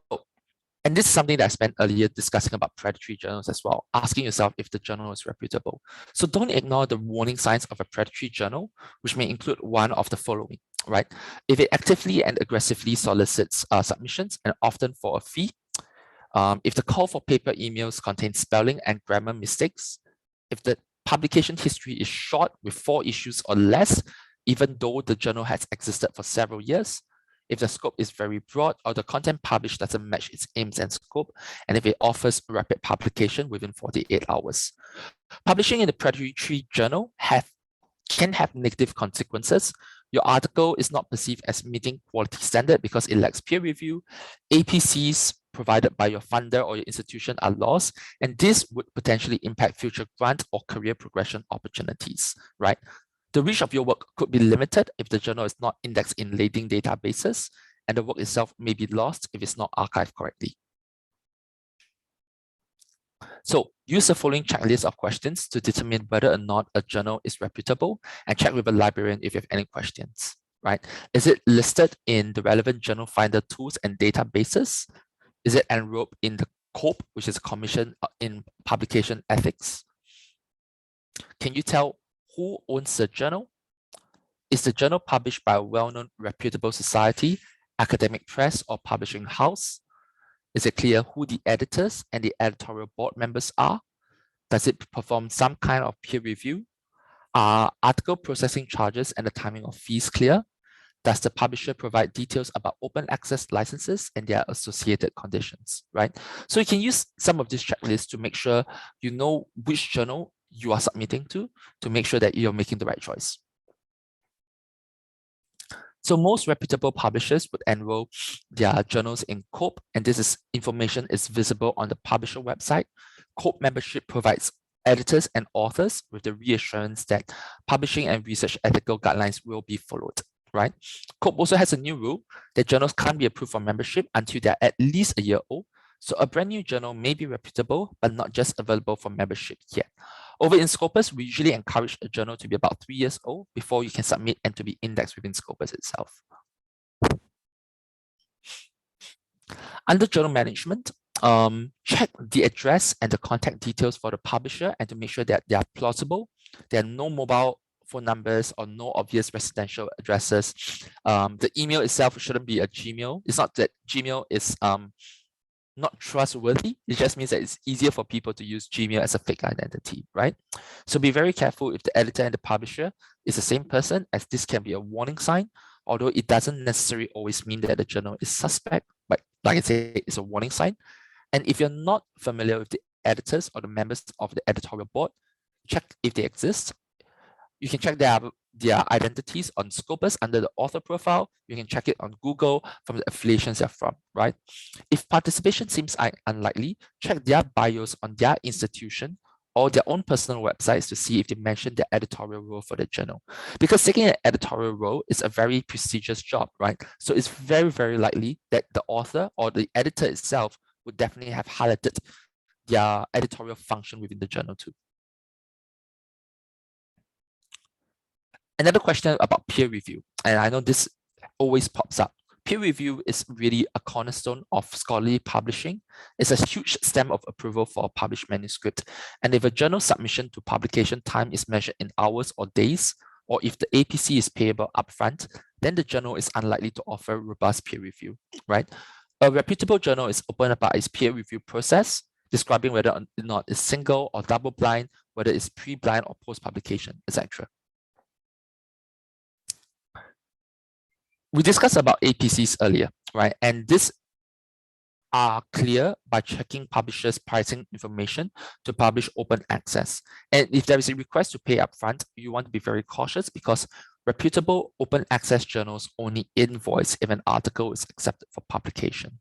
and this is something that I spent earlier discussing about predatory journals as well, asking yourself if the journal is reputable. So don't ignore the warning signs of a predatory journal, which may include one of the following, right? If it actively and aggressively solicits submissions, and often for a fee, if the call for paper emails contains spelling and grammar mistakes, if the publication history is short with 4 issues or less, even though the journal has existed for several years, if the scope is very broad or the content published doesn't match its aims and scope, and if it offers rapid publication within 48 hours. Publishing in a predatory journal can have negative consequences. Your article is not perceived as meeting quality standard because it lacks peer review. APCs provided by your funder or your institution are lost, and this would potentially impact future grant or career progression opportunities, right? The reach of your work could be limited if the journal is not indexed in leading databases, and the work itself may be lost if it's not archived correctly. So use the following checklist of questions to determine whether or not a journal is reputable, and check with a librarian if you have any questions, right? Is it listed in the relevant journal finder tools and databases? Is it enrolled in the COPE, which is a Commission in Publication Ethics? Can you tell who owns the journal? Is the journal published by a well-known reputable society, academic press, or publishing house? Is it clear who the editors and the editorial board members are? Does it perform some kind of peer review? Are article processing charges and the timing of fees clear? Does the publisher provide details about open access licenses and their associated conditions, right? So you can use some of these checklists to make sure you know which journal you are submitting to make sure that you're making the right choice. So most reputable publishers would enroll their journals in COPE, and information is visible on the publisher website. COPE membership provides editors and authors with the reassurance that publishing and research ethical guidelines will be followed, right? COPE also has a new rule that journals can't be approved for membership until they're at least a year old. So a brand new journal may be reputable, but not just available for membership yet. Over in Scopus, we usually encourage a journal to be about 3 years old before you can submit and to be indexed within Scopus itself. Under journal management, check the address and the contact details for the publisher and to make sure that they are plausible. There are no mobile phone numbers or no obvious residential addresses. The email itself shouldn't be a Gmail. It's not that Gmail is not trustworthy. It just means that it's easier for people to use Gmail as a fake identity, right? So be very careful if the editor and the publisher is the same person, as this can be a warning sign, although it doesn't necessarily always mean that the journal is suspect, but like I say, it's a warning sign. And if you're not familiar with the editors or the members of the editorial board, check if they exist. You can check their identities on Scopus under the author profile. You can check it on Google from the affiliations they're from, right? If participation seems unlikely, check their bios on their institution or their own personal websites to see if they mention their editorial role for the journal. Because taking an editorial role is a very prestigious job, right? So it's very, very likely that the author or the editor itself would definitely have highlighted their editorial function within the journal too. Another question about peer review, and I know this always pops up. Peer review is really a cornerstone of scholarly publishing. It's a huge stamp of approval for a published manuscript. And if a journal submission to publication time is measured in hours or days, or if the APC is payable upfront, then the journal is unlikely to offer robust peer review, right? A reputable journal is open about its peer review process, describing whether or not it's single or double blind, whether it's pre-blind or post-publication, etc. We discussed about APCs earlier, right? And these are clear by checking publishers' pricing information to publish open access. And if there is a request to pay upfront, you want to be very cautious because reputable open access journals only invoice if an article is accepted for publication.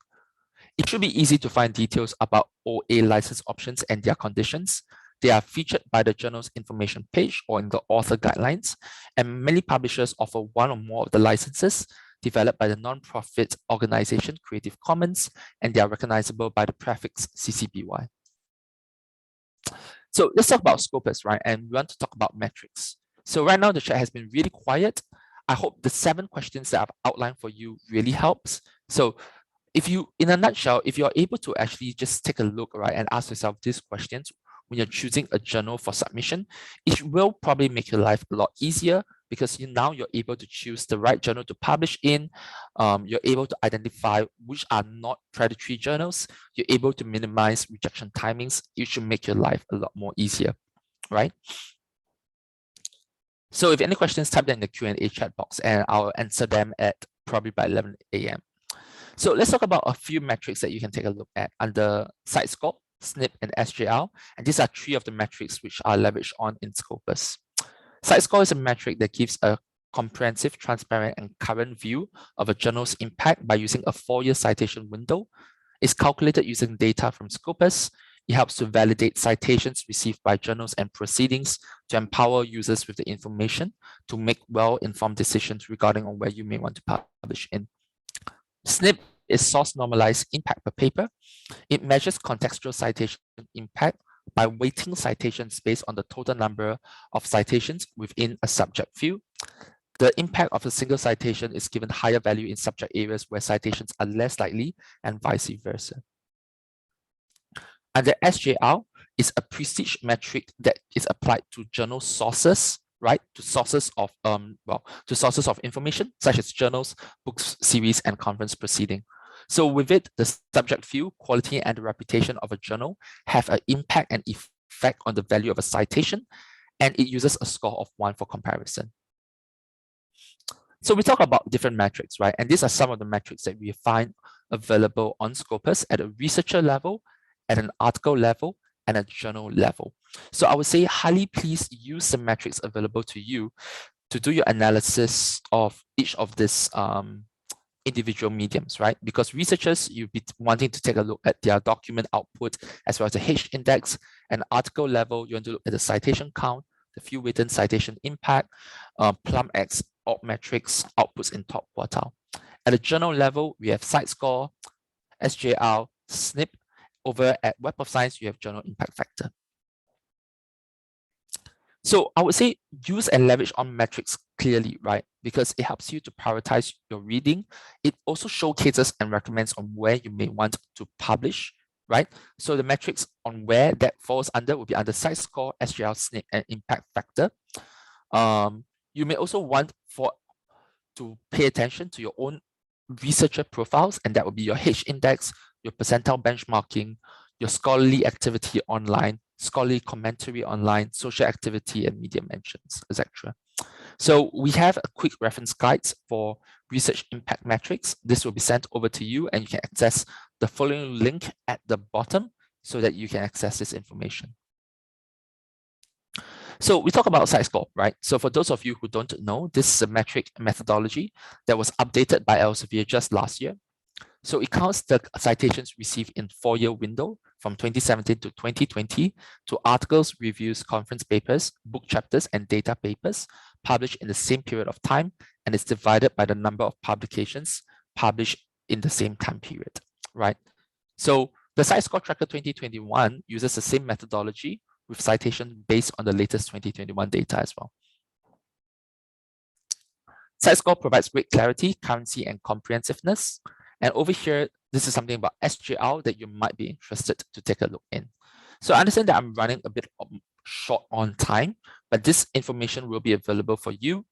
It should be easy to find details about OA license options and their conditions. They are featured by the journal's information page or in the author guidelines, and many publishers offer one or more of the licenses developed by the non-profit organization Creative Commons, and they are recognizable by the prefix CC BY. So let's talk about Scopus, right? And we want to talk about metrics. So right now the chat has been really quiet. I hope the 7 questions that I've outlined for you really helps. So if you, in a nutshell, if you're able to actually just take a look, right, and ask yourself these questions when you're choosing a journal for submission, it will probably make your life a lot easier because now you're able to choose the right journal to publish in. You're able to identify which are not predatory journals. You're able to minimize rejection timings. It should make your life a lot more easier, right? So if any questions, type them in the Q&A chat box and I'll answer them at probably by 11 a.m. So let's talk about a few metrics that you can take a look at under Cite Score, SNP, and SJL. And these are 3 of the metrics which are leveraged on in Scopus. Cite Score is a metric that gives a comprehensive, transparent, and current view of a journal's impact by using a 4-year citation window. It's calculated using data from Scopus. It helps to validate citations received by journals and proceedings to empower users with the information to make well-informed decisions regarding on where you may want to publish in. SNP is source normalized impact per paper. It measures contextual citation impact by weighting citations based on the total number of citations within a subject field. The impact of a single citation is given higher value in subject areas where citations are less likely and vice versa. Under SJL is a prestige metric that is applied to journal sources, right? To sources of information such as journals, books, series, and conference proceeding. So with it, the subject field, quality, and the reputation of a journal have an impact and effect on the value of a citation, and it uses a score of 1 for comparison. So we talk about different metrics, right? And these are some of the metrics that we find available on Scopus at a researcher level, at an article level, and a journal level. So I would say highly please use the metrics available to you to do your analysis of each of these individual mediums, right? Because researchers, you'll be wanting to take a look at their document output as well as the H index. And article level, you want to look at the citation count, the field-weighted citation impact, PlumX, alt metrics, outputs in top quartile. At the journal level, we have Cite Score, SJL, SNP. Over at Web of Science, you have journal impact factor. So I would say use and leverage on metrics clearly, right? Because it helps you to prioritize your reading. It also showcases and recommends on where you may want to publish, right? So the metrics on where that falls under will be under Cite Score, SJL, SNP, and impact factor. You may also want to pay attention to your own researcher profiles, and that will be your H index, your percentile benchmarking, your scholarly activity online, scholarly commentary online, social activity, and media mentions, etc. So we have a quick reference guides for research impact metrics. This will be sent over to you, and you can access the following link at the bottom so that you can access this information. So we talk about Cite Score, right? So for those of you who don't know, this is a metric methodology that was updated by Elsevier just last year. So it counts the citations received in 4-year window from 2017 to 2020 to articles, reviews, conference papers, book chapters, and data papers published in the same period of time, and is divided by the number of publications published in the same time period, right? So the Cite Score Tracker 2021 uses the same methodology with citation based on the latest 2021 data as well. Cite score provides great clarity, currency, and comprehensiveness. And over here, this is something about SGL that you might be interested to take a look in. So I understand that I'm running a bit short on time, but this information will be available for you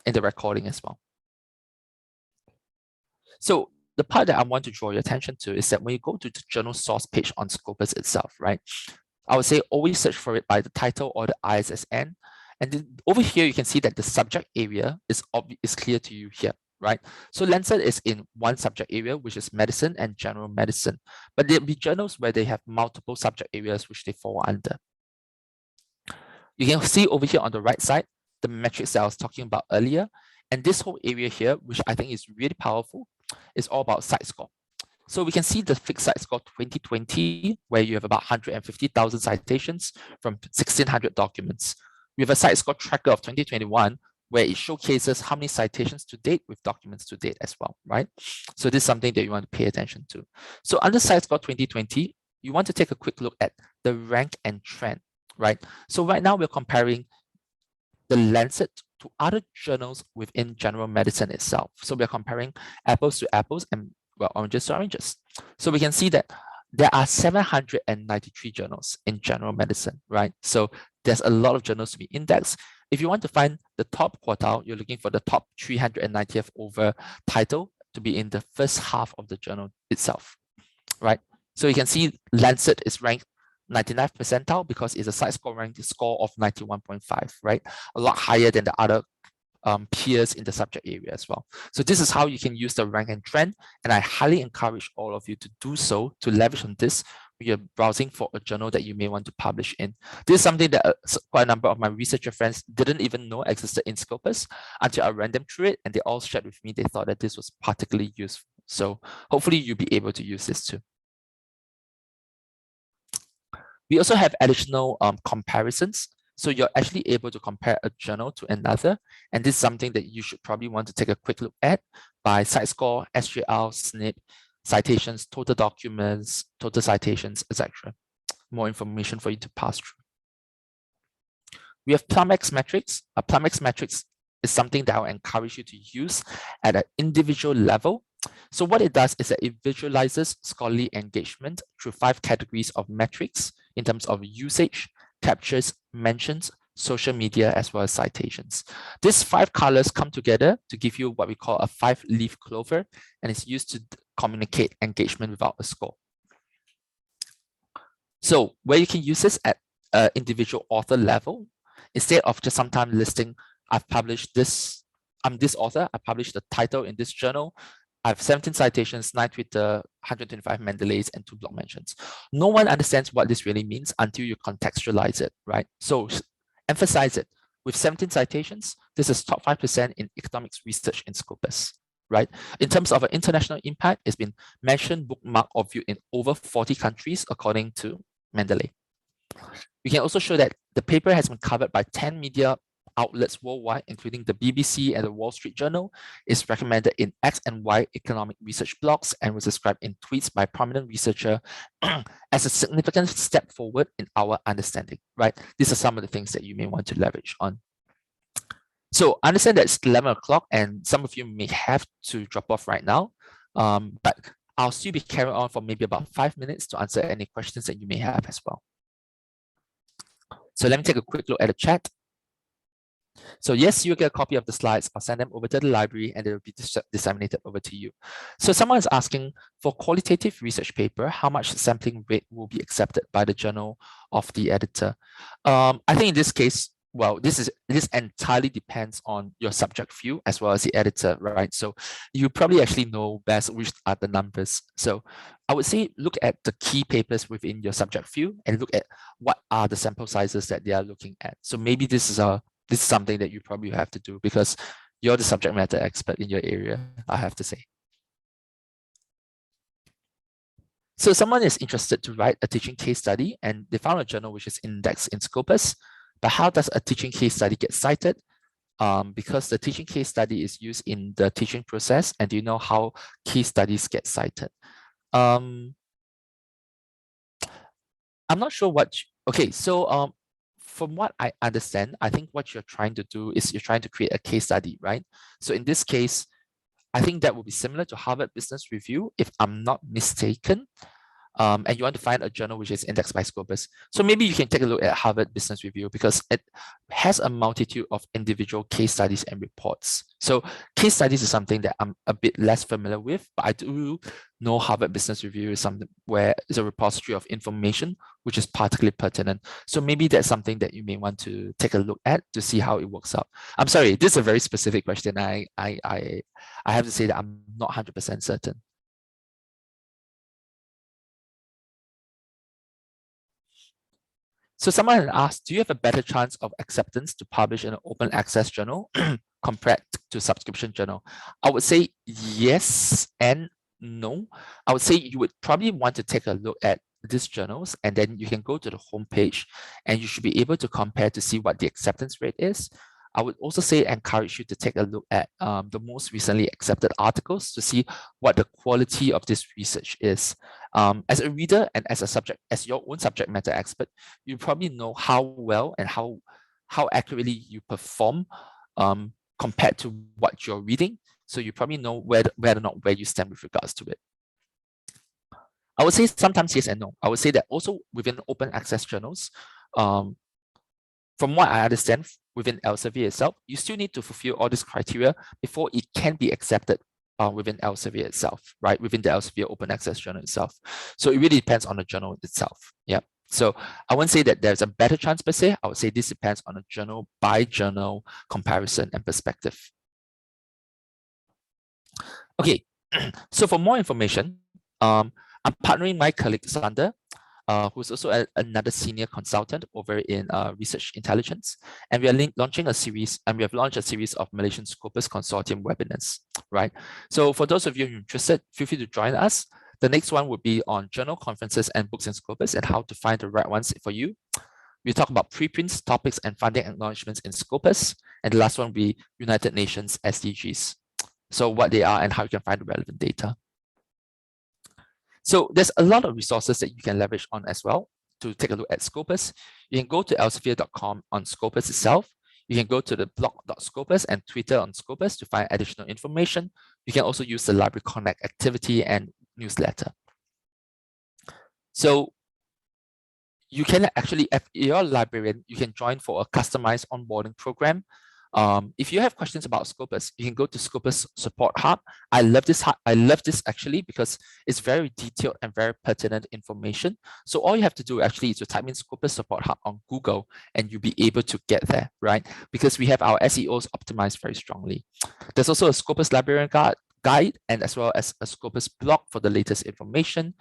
in the recording as well. So the part that I want to draw your attention to is that when you go to the journal source page on Scopus itself, right? I would say always search for it by the title or the ISSN. And then over here, you can see that the subject area is clear to you here, right? So Lancet is in one subject area, which is medicine and general medicine. But there'll be journals where they have multiple subject areas which they fall under. You can see over here on the right side, the metrics that I was talking about earlier. And this whole area here, which I think is really powerful, is all about cite score. So we can see the fixed cite score 2020, where you have about 150,000 citations from 1,600 documents. We have a cite score tracker of 2021, where it showcases how many citations to date with documents to date as well, right? So this is something that you want to pay attention to. So under cite score 2020, you want to take a quick look at the rank and trend, right? So right now we're comparing the Lancet to other journals within general medicine itself. So we're comparing apples to apples and, well, oranges to oranges. So we can see that there are 793 journals in general medicine, right? So there's a lot of journals to be indexed. If you want to find the top quartile, you're looking for the top 390th over title to be in the first half of the journal itself, right? So you can see Lancet is ranked 99th percentile because it's a cite score rank score of 91.5, right? A lot higher than the other peers in the subject area as well. So this is how you can use the rank and trend, and I highly encourage all of you to do so, to leverage on this when you're browsing for a journal that you may want to publish in. This is something that quite a number of my researcher friends didn't even know existed in Scopus until I ran them through it, and they all shared with me they thought that this was particularly useful. So hopefully you'll be able to use this too. We also have additional comparisons. So you're actually able to compare a journal to another. And this is something that you should probably want to take a quick look at by cite score, SGL, SNP, citations, total documents, total citations, etc. More information for you to pass through. We have PlumX metrics. A PlumX metrics is something that I'll encourage you to use at an individual level. So what it does is that it visualizes scholarly engagement through 5 categories of metrics in terms of usage, captures, mentions, social media, as well as citations. These 5 colors come together to give you what we call a 5-leaf clover, and it's used to communicate engagement without a score. So where you can use this at an individual author level, instead of just sometimes listing, I've published this, I'm this author, I published the title in this journal, I have 17 citations, 9 Twitter, 125 Mandalays, and 2 blog mentions. No one understands what this really means until you contextualize it, right? So emphasize it. With 17 citations, this is top 5% in economics research in Scopus, right? In terms of an international impact, it's been mentioned, bookmarked, or viewed in over 40 countries, according to Mandalay. We can also show that the paper has been covered by 10 media outlets worldwide, including the BBC and the Wall Street Journal, is recommended in X and Y economic research blogs, and was described in tweets by prominent researcher as a significant step forward in our understanding, right? These are some of the things that you may want to leverage on. So I understand that it's 11 o'clock and some of you may have to drop off right now, but I'll still be carrying on for maybe about 5 minutes to answer any questions that you may have as well. So let me take a quick look at the chat. So yes, you get a copy of the slides. I'll send them over to the library and they will be disseminated over to you. So someone is asking, for qualitative research paper, how much sampling rate will be accepted by the journal of the editor? I think in this case, well, this entirely depends on your subject view as well as the editor, right? So you probably actually know best which are the numbers. So I would say look at the key papers within your subject view and look at what are the sample sizes that they are looking at. So maybe this is something that you probably have to do because you're the subject matter expert in your area, I have to say. So someone is interested to write a teaching case study and they found a journal which is indexed in Scopus. But how does a teaching case study get cited? Because the teaching case study is used in the teaching process, and do you know how case studies get cited? I'm not sure what, okay, so from what I understand, I think what you're trying to do is you're trying to create a case study, right? So in this case, I think that will be similar to Harvard Business Review, if I'm not mistaken. And you want to find a journal which is indexed by Scopus. So maybe you can take a look at Harvard Business Review because it has a multitude of individual case studies and reports. So case studies is something that I'm a bit less familiar with, but I do know Harvard Business Review is something where it's a repository of information which is particularly pertinent. So maybe that's something that you may want to take a look at to see how it works out. I'm sorry, this is a very specific question. I have to say that I'm not 100% certain. So someone had asked, do you have a better chance of acceptance to publish in an open access journal compared to subscription journal? I would say yes and no. I would say you would probably want to take a look at these journals, and then you can go to the homepage and you should be able to compare to see what the acceptance rate is. I would also say encourage you to take a look at the most recently accepted articles to see what the quality of this research is. As a reader and as your own subject matter expert, you probably know how well and how accurately you perform compared to what you're reading. So you probably know whether or not where you stand with regards to it. I would say sometimes yes and no. I would say that also within open access journals, from what I understand within Elsevier itself, you still need to fulfill all these criteria before it can be accepted within Elsevier itself, right? Within the Elsevier open access journal itself. So it really depends on the journal itself. Yeah. So I wouldn't say that there's a better chance per se. I would say this depends on a journal by journal comparison and perspective. Okay. So for more information, I'm partnering my colleague Sander, who's also another senior consultant over in research intelligence. And we are launching a series, and we have launched a series of Malaysian Scopus Consortium webinars, right? So for those of you who are interested, feel free to join us. The next one would be on journal conferences and books in Scopus and how to find the right ones for you. We talk about preprints, topics, and funding acknowledgements in Scopus. And the last one will be United Nations SDGs. So what they are and how you can find the relevant data. So there's a lot of resources that you can leverage on as well to take a look at Scopus. You can go to elsevier.com on Scopus itself. You can go to the blog.scopus and Twitter on Scopus to find additional information. You can also use the Library Connect activity and newsletter. So you can actually, if you're a librarian, you can join for a customized onboarding program. If you have questions about Scopus, you can go to Scopus Support Hub. I love this actually because it's very detailed and very pertinent information. So all you have to do actually is to type in Scopus Support Hub on Google and you'll be able to get there, right? Because we have our SEOs optimized very strongly. There's also a Scopus librarian guide and as well as a Scopus blog for the latest information.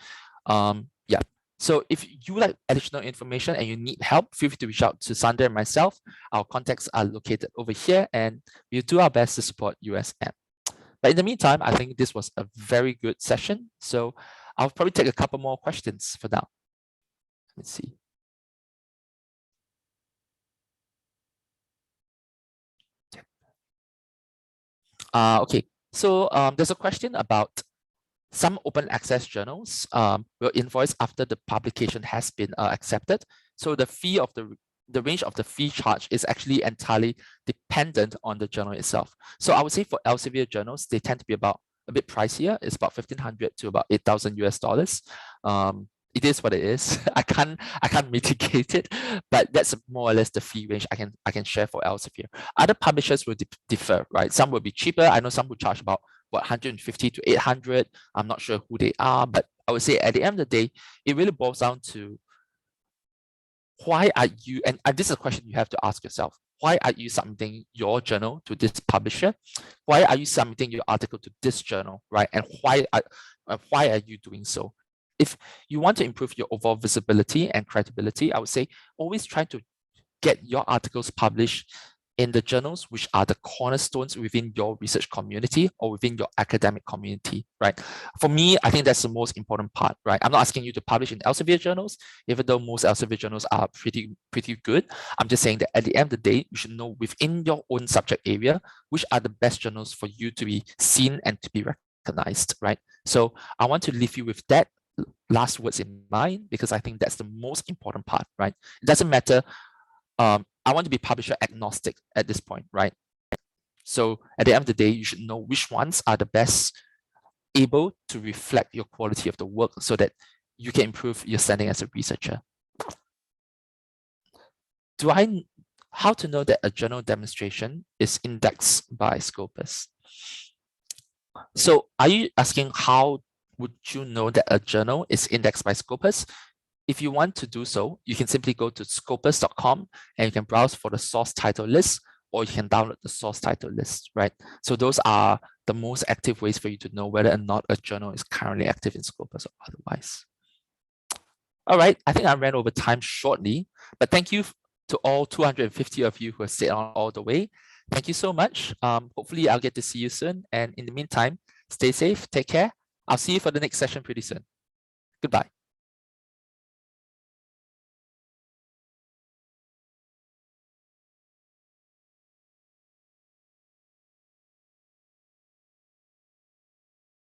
Yeah. So if you like additional information and you need help, feel free to reach out to Sander and myself. Our contacts are located over here and we'll do our best to support USM. But in the meantime, I think this was a very good session. So I'll probably take a couple more questions for now. Let's see. Okay, so there's a question about some open access journals will invoice after the publication has been accepted. So the fee of the range of the fee charge is actually entirely dependent on the journal itself. So I would say for Elsevier journals, they tend to be about a bit pricier. It's about 1,500 to about 8,000 US dollars. It is what it is. I can't mitigate it, but that's more or less the fee range I can share for Elsevier. Other publishers will differ, right? Some will be cheaper. I know some will charge about 150 to 800. I'm not sure who they are, but I would say at the end of the day, it really boils down to why are you, and this is a question you have to ask yourself, why are you submitting your journal to this publisher? Why are you submitting your article to this journal, right? And why are you doing so? If you want to improve your overall visibility and credibility, I would say always try to get your articles published in the journals which are the cornerstones within your research community or within your academic community, right? For me, I think that's the most important part, right? I'm not asking you to publish in Elsevier journals, even though most Elsevier journals are pretty good. I'm just saying that at the end of the day, you should know within your own subject area, which are the best journals for you to be seen and to be recognized, right? So I want to leave you with that last words in mind because I think that's the most important part, right? It doesn't matter I want to be publisher agnostic at this point, right? So at the end of the day, you should know which ones are the best able to reflect your quality of the work so that you can improve your standing as a researcher. How to know that a journal demonstration is indexed by Scopus? So are you asking how would you know that a journal is indexed by Scopus? If you want to do so, you can simply go to scopus.com and you can browse for the source title list, or you can download the source title list, right? So those are the most active ways for you to know whether or not a journal is currently active in Scopus or otherwise. All right, I think I ran over time shortly, but thank you to all 250 of you who have stayed on all the way. Thank you so much. Hopefully I'll get to see you soon. And in the meantime, stay safe, take care. I'll see you for the next session pretty soon. Goodbye.